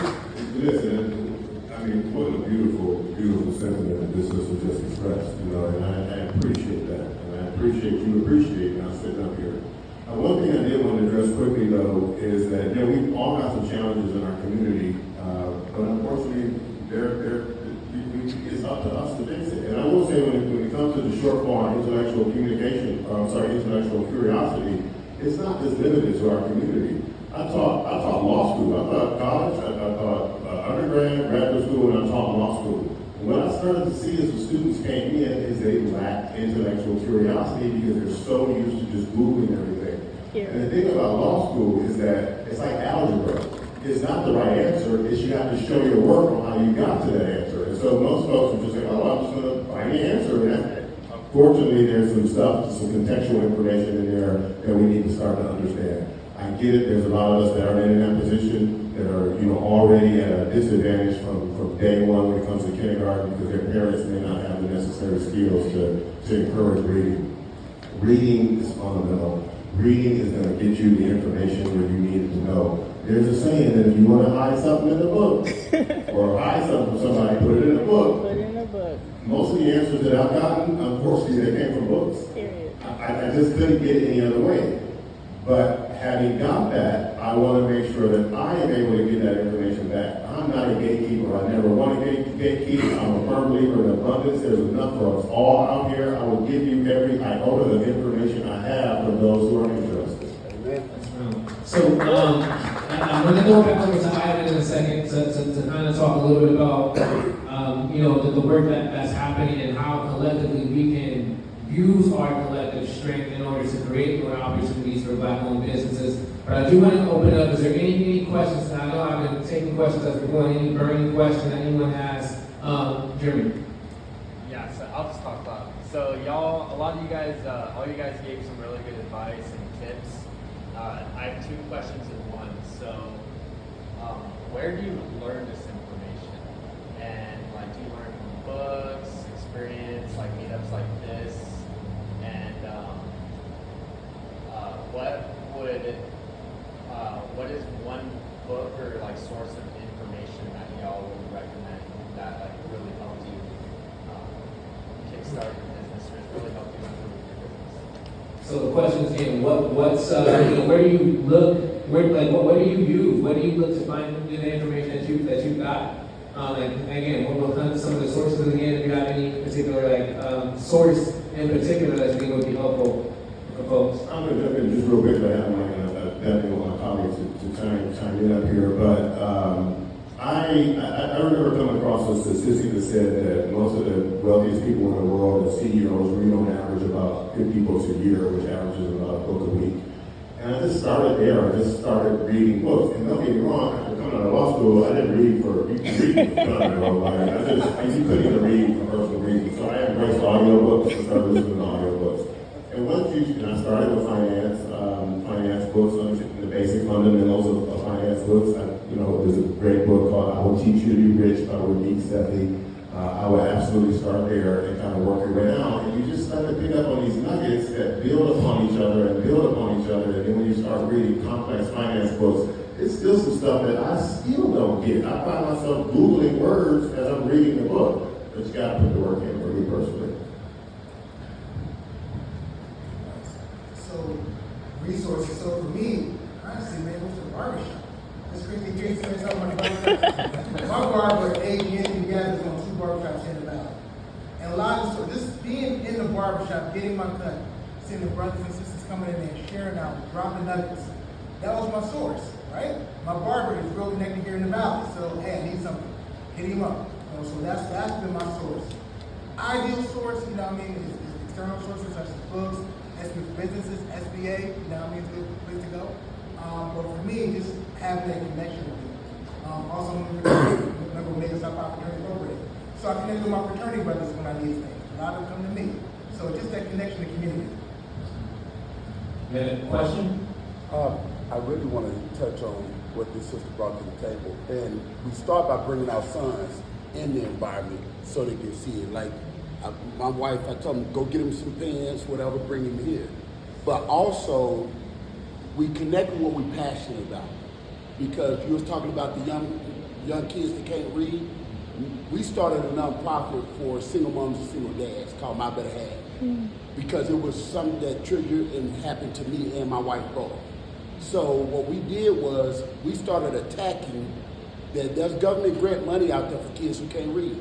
listen, I mean, what a beautiful, beautiful sentiment that this sister just expressed, you know, and I appreciate that. And I appreciate you appreciating us sitting up here. One thing I did want to address quickly, though, is that, you know, we've all got some challenges in our community, but unfortunately, it's up to us to fix it. And I will say, when it comes to the shortfall in intellectual intellectual curiosity, it's not just limited to our community. I taught law school. I taught college. I taught undergrad, graduate school, and I taught law school. And what I started to see as the students came in is they lacked intellectual curiosity because they're so used to just Googling everything. Yeah. And the thing about law school is that it's like algebra. It's not the right answer. It's you have to show your work on how you got to that answer. And so most folks will just say, oh, I'm just going to find the answer. And that's it. Fortunately, there's some stuff, some contextual information in there that we need to start to understand. I get it. There's a lot of us that are in that position that are, you know, already at a disadvantage from day one when it comes to kindergarten because their parents may not have the necessary skills to encourage reading. Reading is fundamental. Reading is going to get you the information where you need it to know. There's a saying that if you want to hide something in the book, or hide something from somebody, put it in a book. Put it in a book. Most of the answers that I've gotten, unfortunately, they came from books. Period. I just couldn't get it any other way. But having got that, I want to make sure that I am able to get that information back. I'm not a gatekeeper. I never want to gatekeep. I'm a firm believer in abundance. There's enough for us all out here. I will give you every iota of information I have for those who are interested. So, I'm going to go back over to Ivan in a second to kind of talk a little bit about, you know, the work that's happening and how collectively we can use our collective strength in order to create more opportunities for Black-owned businesses. But I do want to open it up. Is there any questions? And I know I've been taking questions as we're going. Any burning question that anyone has? Jeremy. Yeah, so I'll just talk about it. So y'all, a lot of you guys, all you guys gave some really good advice and tips. I have two questions in one. So, where do you learn this information? And like, do you learn from books, experience, like meetups like this? And what is one book or like source of information that y'all would recommend that like really helped you kickstart your business or really helped you improve your business? So the question is, again, what's you know, where do you look? What do you use? What do you look to find the information that you've got? And again, what will come to some of the sources? And again, if you have any particular source in particular that you think would be helpful for folks. I'm going to jump in just real quick. I have definitely want my colleagues to chime in up here, but I remember coming across a statistic that said that most of the wealthiest people in the world, the CEOs, read on average about 50 books a year, which averages about a book a week. And I just started there. I just started reading books. And don't get me wrong, after coming out of law school, I didn't read for, you can read for fun, you know, you couldn't even read for personal reasons. So I embraced audiobooks and started listening to audiobooks. And I started with finance books, understanding the basic fundamentals of finance books. There's a great book called I Will Teach You to Be Rich by Ramit Sethi. I would absolutely start there and kind of work your way out. And you just start to pick up on these nuggets that build upon each other and build upon each other. And then when you start reading complex finance books, it's still some stuff that I still don't get. I find myself Googling words as I'm reading the book. But you got to put the work in for me personally. So, resources. So for me, honestly, man, what's the barbershop? It's great to hear you say something about barbershop. My barber, ABN, together on 2 barbershops in the valley. And a lot of, so just being in the barbershop, getting my cut, seeing the brothers and sisters coming in there, sharing out, dropping nuggets, that was my source, right? My barber is real connected here in the valley. So, hey, I need something. Hit him up. So that's been my source. Ideal source, is external sources such as books, businesses, SBA, is a good place to go. But for me, just having that connection with people. Also, I'm a member of Making South African Incorporated. So I connect with my fraternity brothers when I need things. A lot of them come to me. So just that connection to community. You had a question? I really want to touch on what this sister brought to the table. And we start by bringing our sons in the environment so they can see it. Like my wife, I tell them, go get him some pens, whatever, bring him here. But also, we connect with what we're passionate about. Because you was talking about the young kids that can't read. We started a nonprofit for single moms and single dads called My Better Half. Because it was something that triggered and happened to me and my wife both. So what we did was we started attacking that there's government grant money out there for kids who can't read.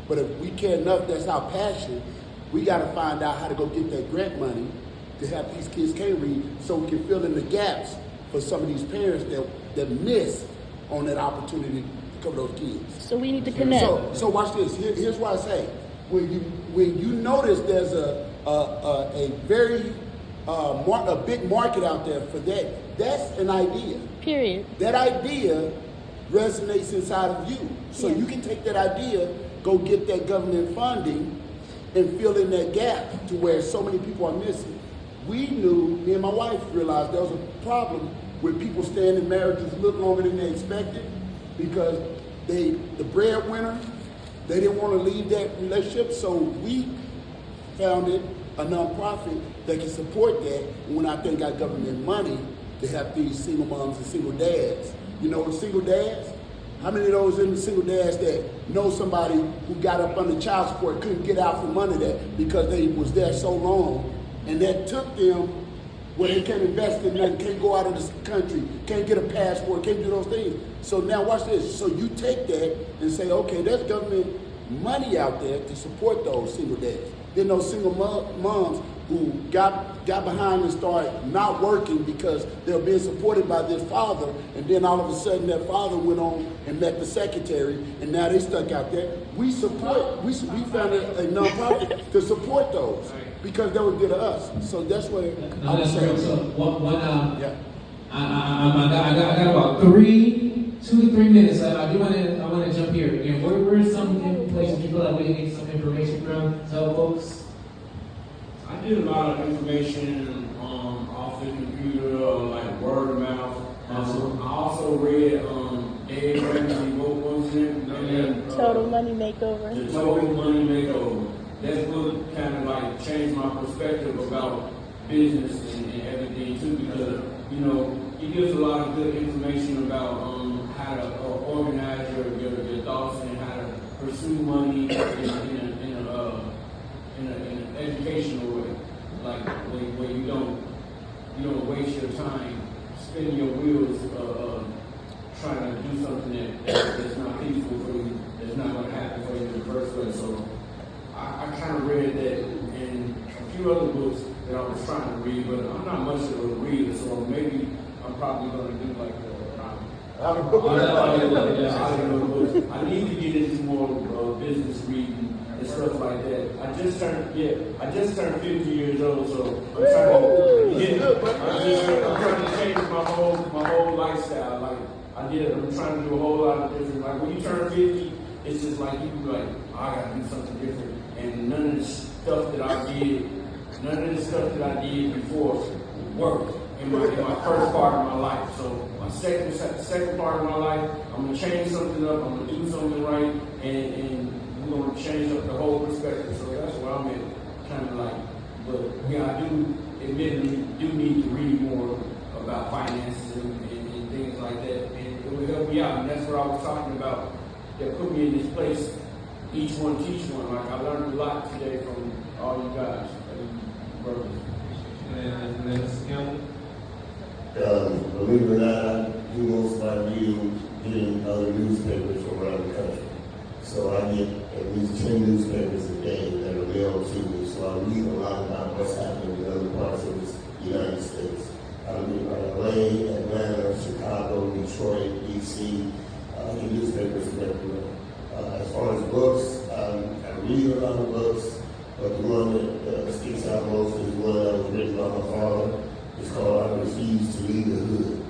But if we care enough, that's our passion, we got to find out how to go get that grant money to help these kids can't read so we can fill in the gaps for some of these parents that miss on that opportunity to cover those kids. So we need to connect. So watch this. Here's what I say. When you notice there's a very a big market out there for that, that's an idea. Period. That idea resonates inside of you. So Yes. you can take that idea, go get that government funding, and fill in that gap to where so many people are missing. We knew, me and my wife realized there was a problem with people staying in marriages a little longer than they expected because the breadwinner, they didn't want to leave that relationship. So we founded a nonprofit that can support that. And when I think got government money to help these single moms and single dads. You know, single dads, how many of those in the single dads that know somebody who got up under child support couldn't get out from under that because they was there so long, and that took them where they can't invest in nothing, can't go out of the country, can't get a passport, can't do those things. So now watch this. So you take that and say, okay, there's government money out there to support those single dads. Then those single moms who got behind and started not working because they were being supported by this father, and then all of a sudden that father went on and met the secretary, and now they stuck out there. We founded a nonprofit to support those because they were good to us. So that's what I was saying. So Yeah. I got about 2 to 3 minutes left. I want to jump here. Again, where's some places you feel like we need some information from? So folks. I did a lot of information off the computer, like word of mouth. I also read Dave Ramsey, what was it? Total Money Makeover. The Total Money Makeover. That's what kind of like changed my perspective about business and everything too, because you know he gives a lot of good information about how to organize your thoughts and how to pursue money in an educational way, like where you don't waste your time spinning your wheels trying to do something that's not peaceful for you, that's not going to happen for you in the first place. So I kind of read that and a few other books that I was trying to read, but I'm not much of a reader, so maybe I'm probably going to do like I need to get into more business reading and stuff like that. I just turned 50 years old, so I'm trying to change my whole lifestyle. Like I'm trying to do a whole lot of different. Like when you turn 50, it's just like you be like, I gotta do something different. And none of the stuff that I did before worked in my first part of my life. So my second part of my life, I'm gonna change something up. I'm gonna do something right, and we're gonna change up the whole perspective. So that's where I'm at, kind of like. But yeah, I do admittedly need to read more about finances and things like that, and it will help me out. And that's what I was talking about. That put me in this place. Each one teach one. Like I learned a lot today from all you guys, brothers. Believe it or not, I do most of my reading getting other newspapers from around the country. So I get at least 10 newspapers a day that are mailed to me. So I read a lot about what's happening in other parts of the United States. I read about LA, Atlanta, Chicago, Detroit, DC. I get newspapers everywhere. As far as books, I read a lot of books, but the one that sticks out most is one that was written by my father. It's called I Refuse to Leave the Hood.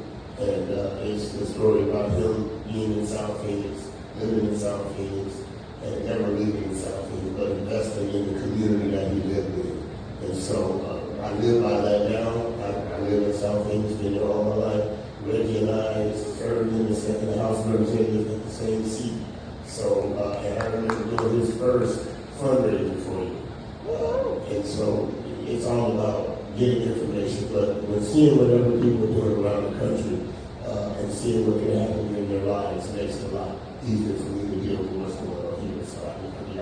And it's the story about him being in South Phoenix, living in South Phoenix, and never living in South Phoenix, but investing in the community that he lived in. And so I live by that now. I live in South Phoenix, been there all my life. Reggie and I served in the second House of Representatives at the same seat. So, and I remember doing his first fundraiser for you. And so it's all about getting information, but when seeing what other people are doing around the country and seeing what can happen in their lives makes it a lot easier for me to deal with what's going on here. So I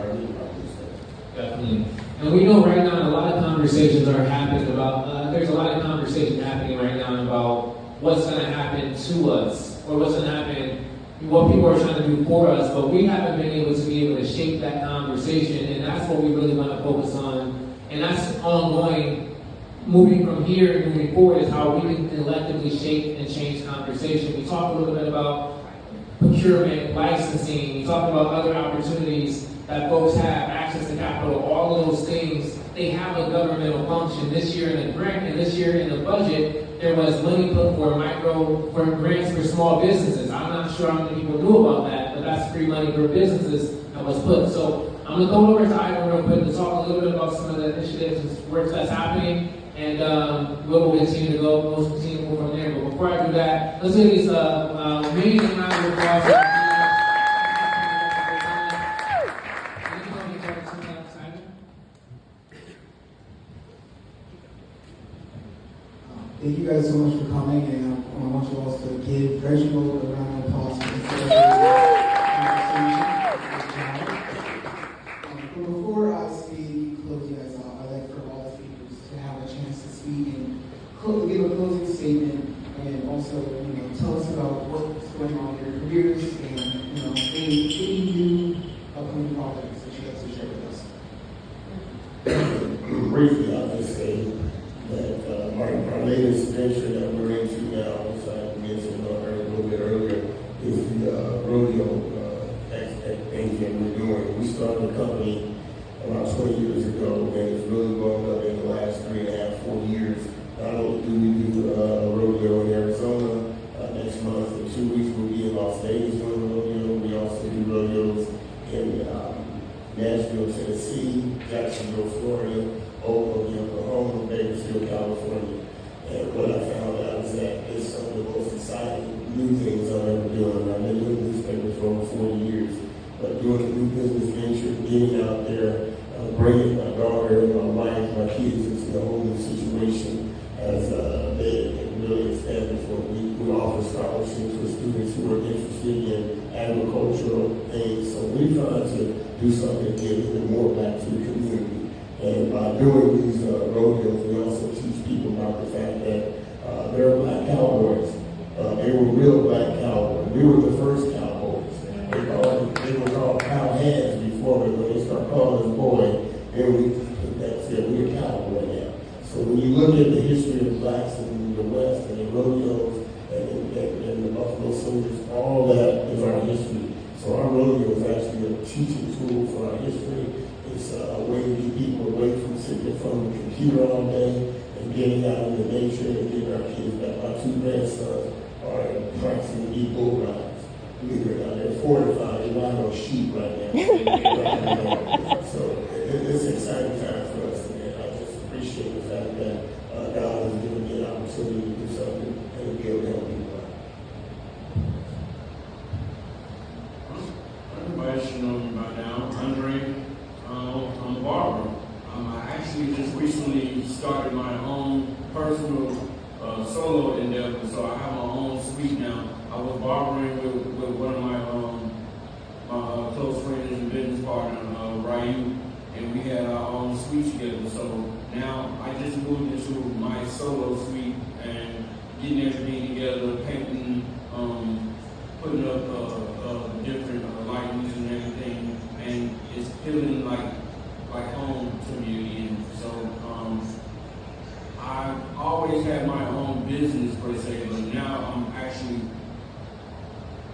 really about these things. Definitely. And we know right now a lot of conversations are happening about, there's a lot of conversation happening right now about what's going to happen to us, or what's going to happen, what people are trying to do for us, but we haven't been able to shape that conversation, and that's what we really want to focus on. And that's ongoing, moving from here and moving forward, is how we can collectively shape and change conversation. We talked a little bit about procurement, licensing, we talked about other opportunities that folks have, access to capital, all of those things. They have a governmental function. This year in the grant, and this year in the budget, there was money put for grants for small businesses. I'm not sure how many people knew about that, but that's free money for businesses that was put. So I'm gonna go over to Ivan real quick to talk a little bit about some of the initiatives and work that's happening, and we'll continue to go. We'll continue to move from there. But before I do that, let's do these amazing round of applause. Thank you guys so much for coming, and I want you all to give Reginald a round of applause for this conversation. But before I speak, close you guys out, I'd like for all the speakers to have a chance to speak and give a closing statement, and also, tell us about what's going on in your careers and, any new upcoming projects that you guys will share with us. Briefly, I'll just say that our latest venture that we're into now, as I mentioned a little bit earlier, is the rodeo things that we're doing. We started the company about 20 years ago, and it's really blown up in the last 3.5, 4 years. Not only do we do rodeo in Arizona, next month in 2 weeks we'll be in Las Vegas doing rodeo. We also do rodeos in Nashville, Tennessee, Jacksonville, Florida, Oklahoma, Bakersfield, California. And what I found out is that it's some of the most exciting new things I'm ever doing. I've been doing newspapers for over 40 years, but doing a new business venture, getting out there, bringing my daughter, my wife, my kids into a whole new situation has been really expanded for me. We offer scholarships for students who are interested in agricultural things. So we try to do something to give even more back to the community. And by doing these rodeos, we also teach people about the fact that there are black cowboys. They were real black cowboys. We were the first cowboys. They were called cowhands before, but when they start calling us boy, then we're a cowboy now. So when you look at the history of blacks in the West and the rodeos and the Buffalo Soldiers, all that is our history. So our rodeo is actually a teaching tool for our history. It's a way to get people away from sitting in front of the computer all day and getting out in the nature and getting our kids back. My 2 grandsons are practicing to be bull riders. Believe it or not, they're 4 to 5. They ride on sheep right now. So it's an exciting time for us, and I just appreciate the fact that God has given me an opportunity to do something and be able to help people out. Everybody should know me by now. Andre. I'm a barber. I actually just recently started my own personal solo endeavor, so I have my own suite now. I was barbering with one of my close friends and business partner, Ryu, and we had our own suite together. So now I just moved into my solo suite and getting everything together, painting, putting up different lightings and everything, and it's feeling like home to me again. So I always had my own business per se, but now I'm actually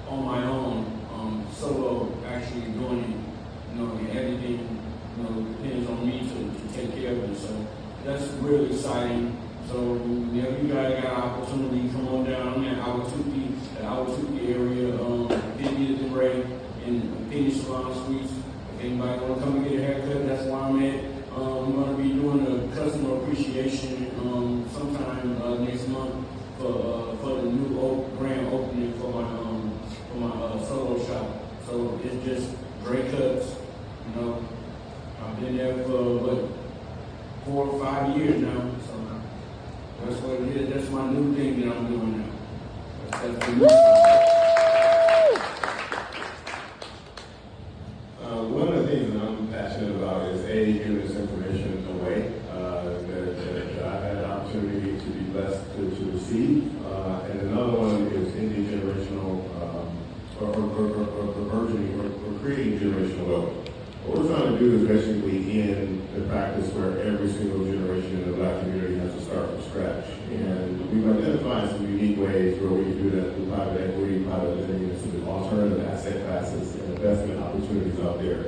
on my own, solo, actually doing it. And everything, depends on me to take care of it. So that's really exciting. So if you guys got an opportunity, come on down. I'm in Awatuki, the Awatuki area. anybody want to come and get a haircut, that's where I'm at. I'm going to be doing a customer appreciation sometime next month for the new grand opening for my solo shop. So it's just great cuts. You know, I've been there for 4 or 5 years now. So that's what it is. That's my new thing that I'm doing now. That's the new One of the things that I'm passionate about is giving this information away that I've had an opportunity to be blessed to receive. And another one is intergenerational or burgeoning or creating generational wealth. What we're trying to do is basically end the practice where every single generation in the Black community has to start from scratch. And we've identified some unique ways where we can do that through private equity, private lending, and some alternative asset classes and investment opportunities out there.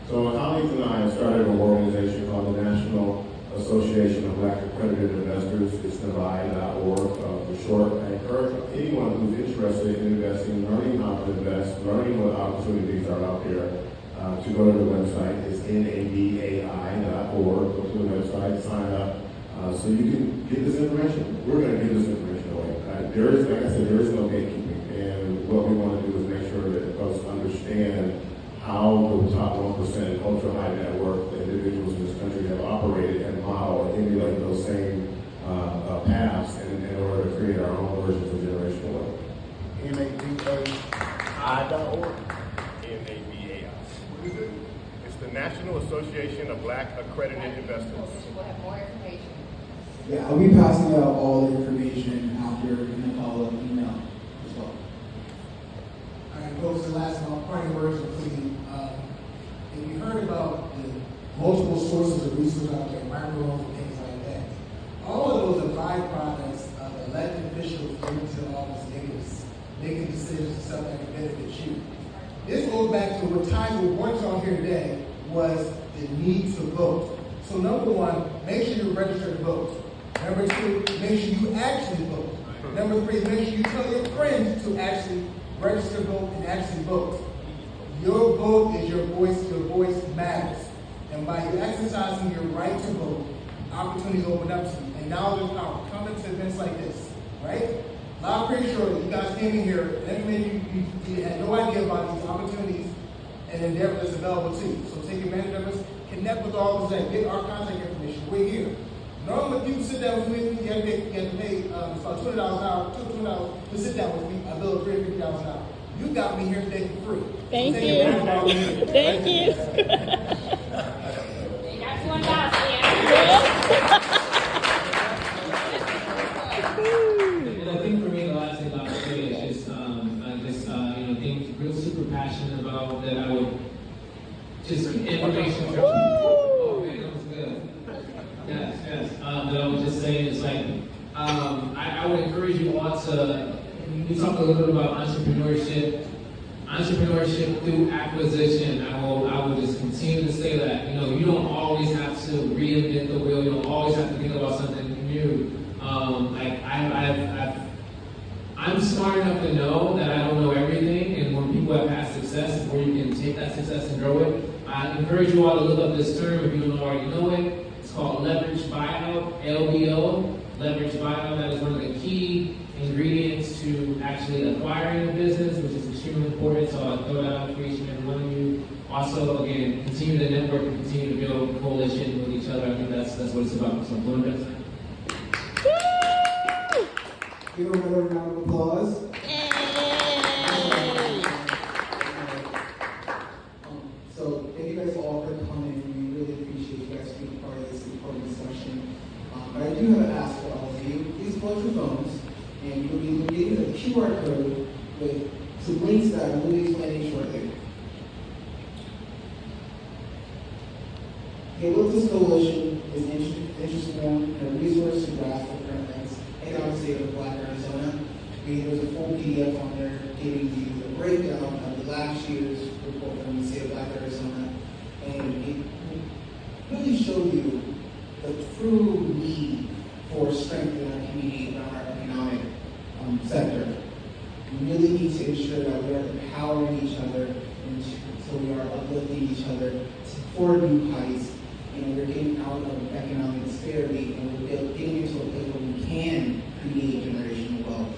So my colleagues and I have started an organization called the National Association of Black Accredited Investors. It's NAVI.org for short. I encourage anyone who's interested in investing, learning how to invest, learning what opportunities are out there, to go to the website. It's NAVAI.org. Go to the website, sign up, so you can get this information. We're going to give this information away. There is, like I said, there is no gatekeeping, and what we want to do is make sure that folks understand how the top 1% ultra high net worth individuals in this country have operated and modeled and emulate those same paths in order to create our own versions of generational wealth. NAVAI.org. What is it? It's the National Association of Black Accredited Investors. We'll have more information. Yeah, I'll be passing out all the information after in a follow-up email as well. All right, folks, the last parting words are clean. If you heard about the multiple sources of resources out there, microloans and things like that, all of those are byproducts of elected officials coming to the office making decisions to something that benefits you. This goes back to what Tiger worked on here today was the need to vote. So number one, make sure you register to vote. Number two, make sure you actually vote. Number three, make sure you tell your friends to actually register to vote and actually vote. Your vote is your voice matters. And by you exercising your right to vote, opportunities open up to you. And now there's power. Coming to events like this, right? Now, I'm pretty sure that you guys came in here and maybe you had no idea about these opportunities and endeavors that's available to you. So take advantage of us, connect with all of us, get our contact information. We're here. Normally, people sit down with me, you have to pay it's about $20 an hour, $200 to sit down with me. I bill $350 an hour. You got me here today for free. Thank so you. Thank you. You got $2, And I think for me, the last thing I'll say is just, things real super passionate about that I would just information. Oh man, that was good. Yes. That I would just say is like, I would encourage you all to, we talked a little bit about entrepreneurship through acquisition. I will just continue to say that, you don't always have to reinvent the wheel. You don't always have to think about something new. I'm smart enough to know that I don't know everything, and when people have had success, where you can take that success and grow it, I encourage you all to look up this term if you don't already know it. It's called leverage buyout, LBO. Leverage buyout, that is one of the key ingredients to actually acquiring a business, which is extremely important. So I'll throw that out for each and every one of you. Also, again, continue to network and continue to build a coalition with each other. I think that's what it's about. So I'm going to Give them another round of applause. So thank you guys all for coming. We really appreciate you guys being part of this important discussion. But I do have an ask for all of you. Please close your phones, and you'll be getting a QR code with some links that I will be explaining shortly. Okay, what this coalition is interested in a resource to grasp the current economic state of Black Arizona. There's a full PDF on there giving you a breakdown of the last year's report from the state of Black Arizona, and it really shows you the true need for strength in our community and our economic sector. We really need to ensure that we are empowering each other, and so we are uplifting each other for new heights, and we're getting out of economic disparity, and we're getting into a place where we can create generational wealth.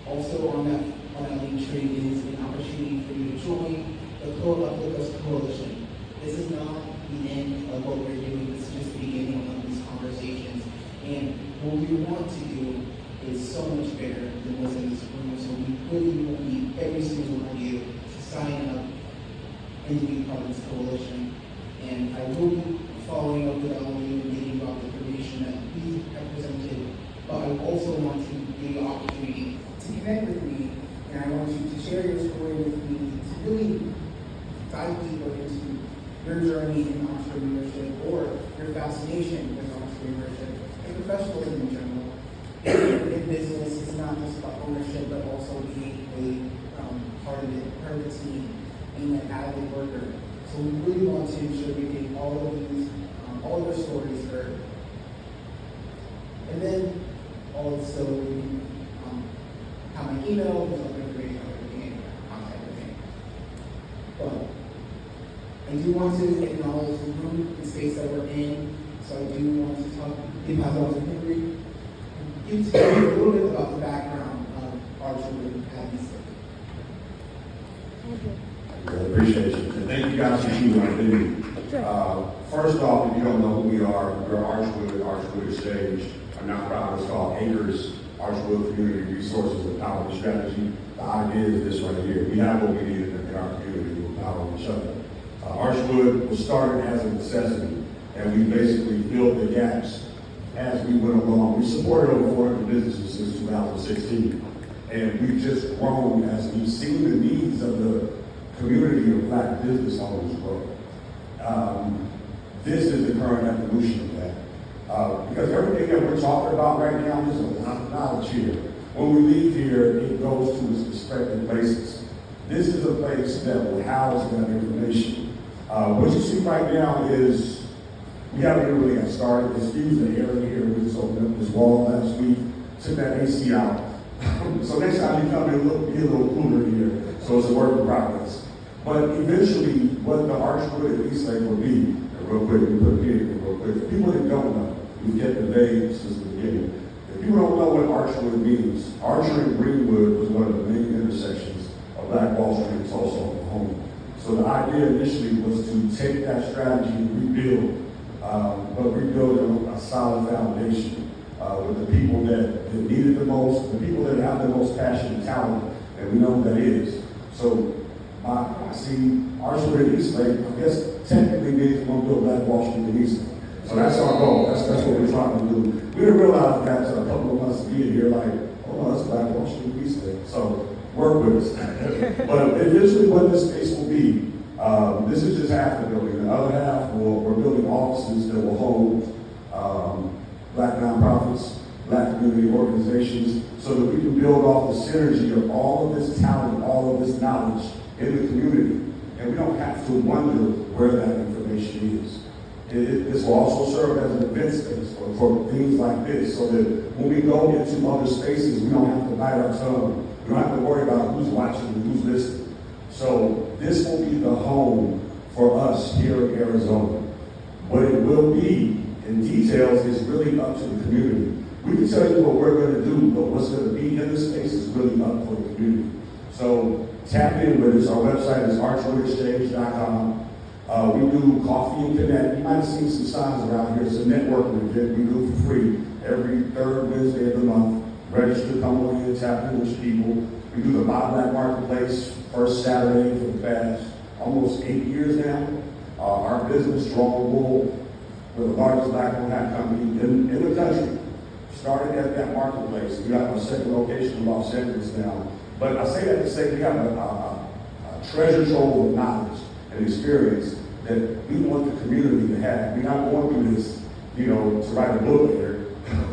Also on that link tree is an opportunity for you to join the LoneeAppleton Coalition. This is not the end of what we're doing, this is just the beginning of these conversations. And what we want to do is so much bigger than what's in this room, so we really need every single one of you to sign up and to be part of this coalition. And I will be following up with all of you and getting about the information that we have presented, but I also want to give you an opportunity to connect with me, and I want you to share your story with me, to really dive deeper into your journey in entrepreneurship or your fascination with entrepreneurship and professionalism in general. In business, it's not just about ownership, but also being a part of it, part of the team, being an avid worker. So we really want to ensure we get all of your stories heard. And then also we have my email, there's other information on everything, contact everything. But I do want to acknowledge the room, the space that we're in. So I do want to pass it on to Henry. You tell me a little bit about the background of Archwood at East I appreciate you. And thank you guys for choosing our venue. First off, if you don't know who we are, we're Archwood Exchange. Our nonprofit is called Acres, Archwood Community Resources and Power Strategy. The idea is this right here. We have what we need in our community to empower each other. Archwood was started as a necessity, and we basically filled the gaps as we went along. We supported over 400 businesses since 2016, and we've just grown as we've seen the needs of the community of Black business owners grow. This is the current evolution of that. Because everything that we're talking about right now is a lot of knowledge here. When we leave here, it goes to its respective places. This is a place that will house that information. What you see right now is, we haven't even really got started. Excuse the area here, we just opened up this wall last week, took that AC out. So next time you come in, be a little cooler here. So it's a work in progress. But eventually, what the Archwood at East Lake will be, and real quick, we put it here real quick. For people that don't know, we've kept it vague since the beginning. If people don't know what Archwood means, Archer and Greenwood was one of the main intersections of Black Wall Street in Tulsa, Oklahoma. So the idea initially was to take that strategy and rebuild, but rebuild on a solid foundation with the people that need it the most, the people that have the most passion and talent, and we know that is. So I see Archwood at East Lake, I guess technically means we're going to build Black Wall Street in East Lake. So that's our goal. That's what we're trying to do. We didn't realize that a couple of months being here, like, oh, that's Black Wall Street in East Lake. So work with us. But eventually what this space will be, this is just half the building. The other half, we're building offices that will hold Black nonprofits, Black community organizations, so that we can build off the synergy of all of this talent, all of this knowledge in the community. And we don't have to wonder where that information is. This will also serve as an event space for things like this, so that when we go into other spaces, we don't have to bite our tongue. We don't have to worry about who's watching and who's listening. So this will be the home for us here in Arizona. What it will be in details is really up to the community. We can tell you what we're going to do, but what's going to be in the space is really up for the community. So tap in with us. Our website is archwoodexchange.com. We do coffee and connect. You might have seen some signs around here. It's a networking event we do for free every third Wednesday of the month. Register, come on in, tap in with people. We do the Buy Black Marketplace first Saturday for the past almost 8 years now. Our business, Strong Bull, we're the largest black-owned hat company in the country. Started at that marketplace. We got our second location in Los Angeles now. But I say that to say we have a treasure trove of knowledge and experience that we want the community to have. We're not going through this, to write a book here.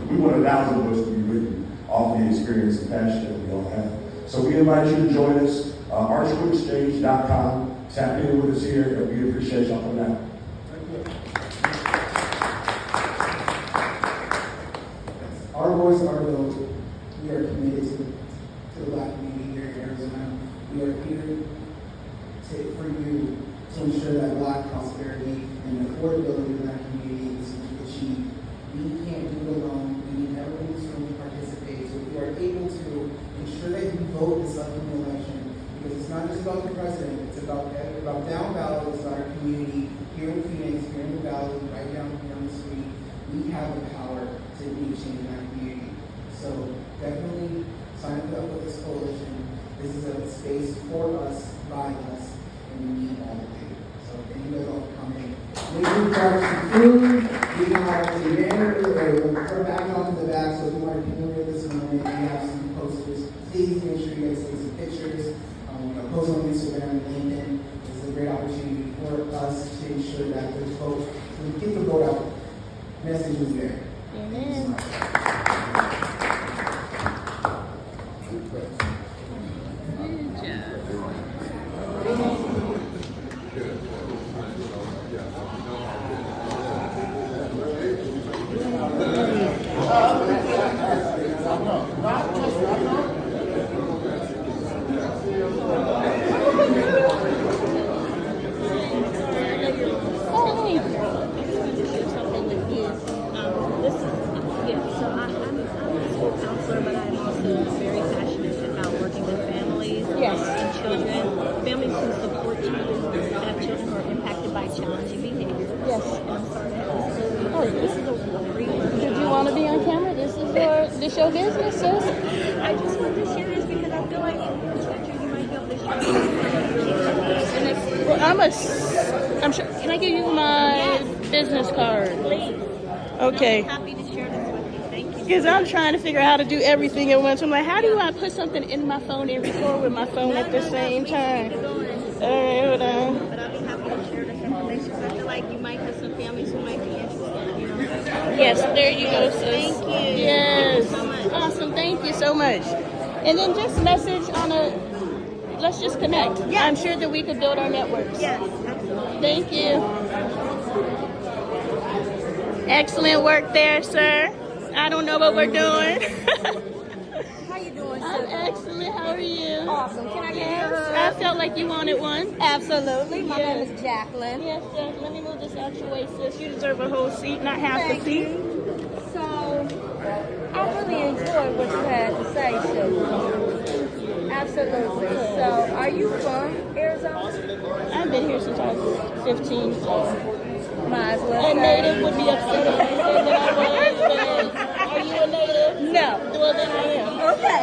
We want 1,000 books to be written off the experience and passion that we all have. So we invite you to join us, archwoodexchange.com. Tap in with us here, and we appreciate y'all coming out. Our voice, our vote. We are committed to the Black community here in Arizona. We are here for you to ensure that Black prosperity and affordability in our community is achieved. We can't do it alone. We need everyone in this room to participate. So if you are able to ensure that you vote this upcoming election, because it's not just about the president, it's about down ballot, it's about our community here in Phoenix, here in the valley, right down here on the street. We have the power to be change in our community. So definitely sign up with this coalition. This is a space for us, by us, and we need all of you. So thank you guys all for coming. Make sure you grab some food. We have a banner, we'll back off in the back, so if you want to commemorate this moment, we have some posters. Please make sure you guys take some pictures. Post on Instagram and LinkedIn. This is a great opportunity for us to ensure that the vote, we get the vote out. Message is there. Amen. This your business, sis? I just wanted to share this because I feel like in the future you might be able to share. I'm sure. Can I give you my business card? Please. Okay. I'm happy to share this with you. Thank you. Because I'm trying to figure out how to do everything at once. I'm like, how do I put something in my phone and record with my phone at the same time? All right, hold on. But I'll be happy to share this information. I feel like you might have some families who might be interested. You know? Yes, there you go, sis. Thank you. Yes. Thank you so much. Awesome. Thank you so much. And then just message on let's just connect. Yeah. I'm sure that we could build our networks. Yes, absolutely. Thank you. Excellent work there, sir. I don't know what we're doing. How you doing, I'm excellent. How are you? Awesome. Can I get Yes. you a hug? I felt like you wanted one. Absolutely. My Yes. name is Jacqueline. Yes, sir. Let me move this out your way, sis. You deserve a whole seat, not half the seat. So, I really enjoyed what you had to say, Sugar. Absolutely. So, are you from Arizona? I've been here since I was 15, so. Might as well A say. native would be upset if I said that I was, but are you a native? No. Well, then I am. Okay.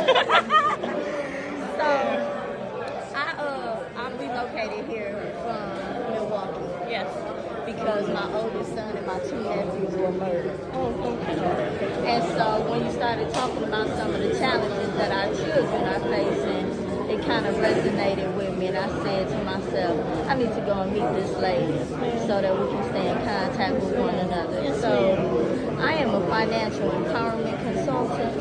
So, I relocated here from Milwaukee. Yes. Because my oldest son and my two nephews were murdered. Oh, okay. And so when you started talking about some of the challenges that our children are facing, it kind of resonated with me. And I said to myself, I need to go and meet this lady so that we can stay in contact with one another. So I am a financial empowerment consultant.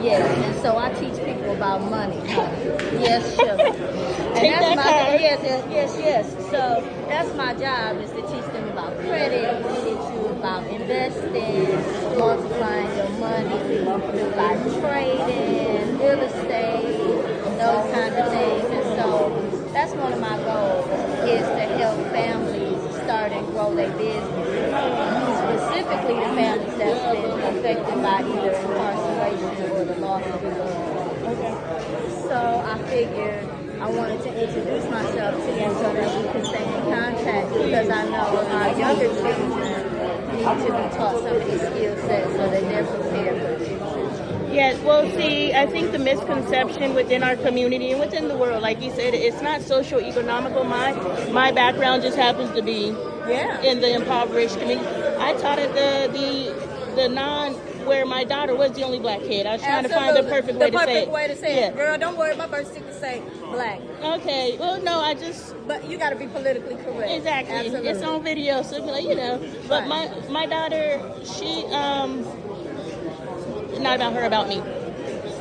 Yes, and so I teach people about money. Yes, sure. And Take that's that my card. yes. So that's my job, is to teach them about credit, teach you about investing, multiplying your money by trading, real estate, those kinds of things. And so that's one of my goals, is to help families start and grow their businesses, specifically the families that's been affected by either incarceration or the loss of a loved one. So I figured I wanted to introduce myself to you so that we can stay in contact, because I know our younger children need to be taught some of these skill sets so that they're prepared for the future. Yes, well, see, I think the misconception within our community and within the world, like you said, it's not socio-economical. My background just happens to be in the impoverished community. I taught at the where my daughter was the only black kid. I was trying to find the perfect way to say it. The perfect way to say Yeah. it. Girl, don't worry, my birth certificate say black. Okay, well, no, But you got to be politically correct. Exactly. Absolutely. It's on video, so But my daughter, she not about her, about me.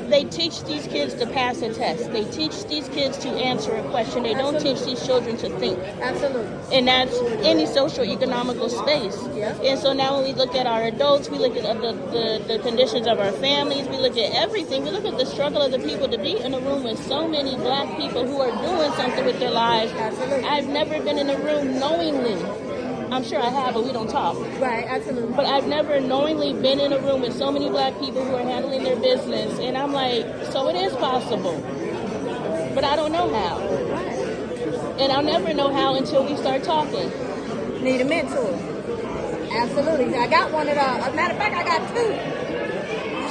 they teach these kids to pass a test. They teach these kids to answer a question. They don't teach these children to think. Absolutely. And that's any social economical space. Yeah. And so now when we look at our adults, we look at the conditions of our families, we look at everything, we look at the struggle of the people to be in a room with so many black people who are doing something with their lives. Absolutely. I've never been in a room knowingly. I'm sure I have, but we don't talk. Right, absolutely. But I've never knowingly been in a room with so many black people who are handling their business. And I'm like, so it is possible. But I don't know how. Right. And I'll never know how until we start talking. Need a mentor. Absolutely. I got one of those. As a matter of fact, I got two.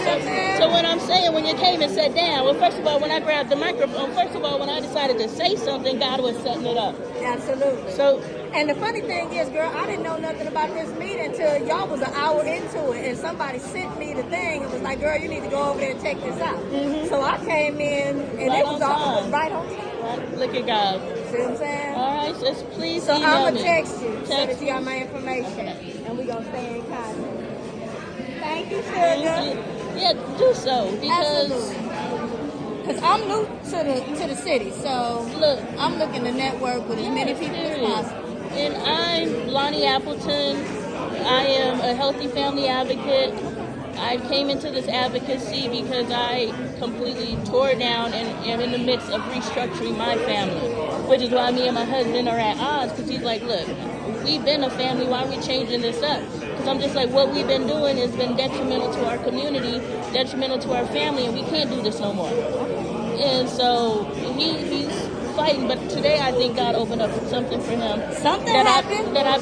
So what I'm saying, when you came and sat down, well, first of all, when I grabbed the microphone, first of all, when I decided to say something, God was setting it up. Absolutely. So, and the funny thing is, girl, I didn't know nothing about this meeting until y'all was an hour into it, and somebody sent me the thing and was like, girl, you need to go over there and check this out. Mm-hmm. So I came in, and right it was all time. right on time. Right. Look at God. See what I'm saying? All right, so please So email I'm me. going to text you so Text that you have me. my information, and we're going to stay in contact. Thank you, sugar. Thank you. Yeah, do so, because Because I'm new to the city, so look, I'm looking to network with as many people as possible. And I'm LoneeAppleton. I am a healthy family advocate. I came into this advocacy because I completely tore down and am in the midst of restructuring my family, which is why me and my husband are at odds, because he's like, look, we've been a family, why are we changing this up? Because I'm just like, what we've been doing has been detrimental to our community, detrimental to our family, and we can't do this no more. And so he's fighting, but today I think God opened up something for him. Something happened. That I've been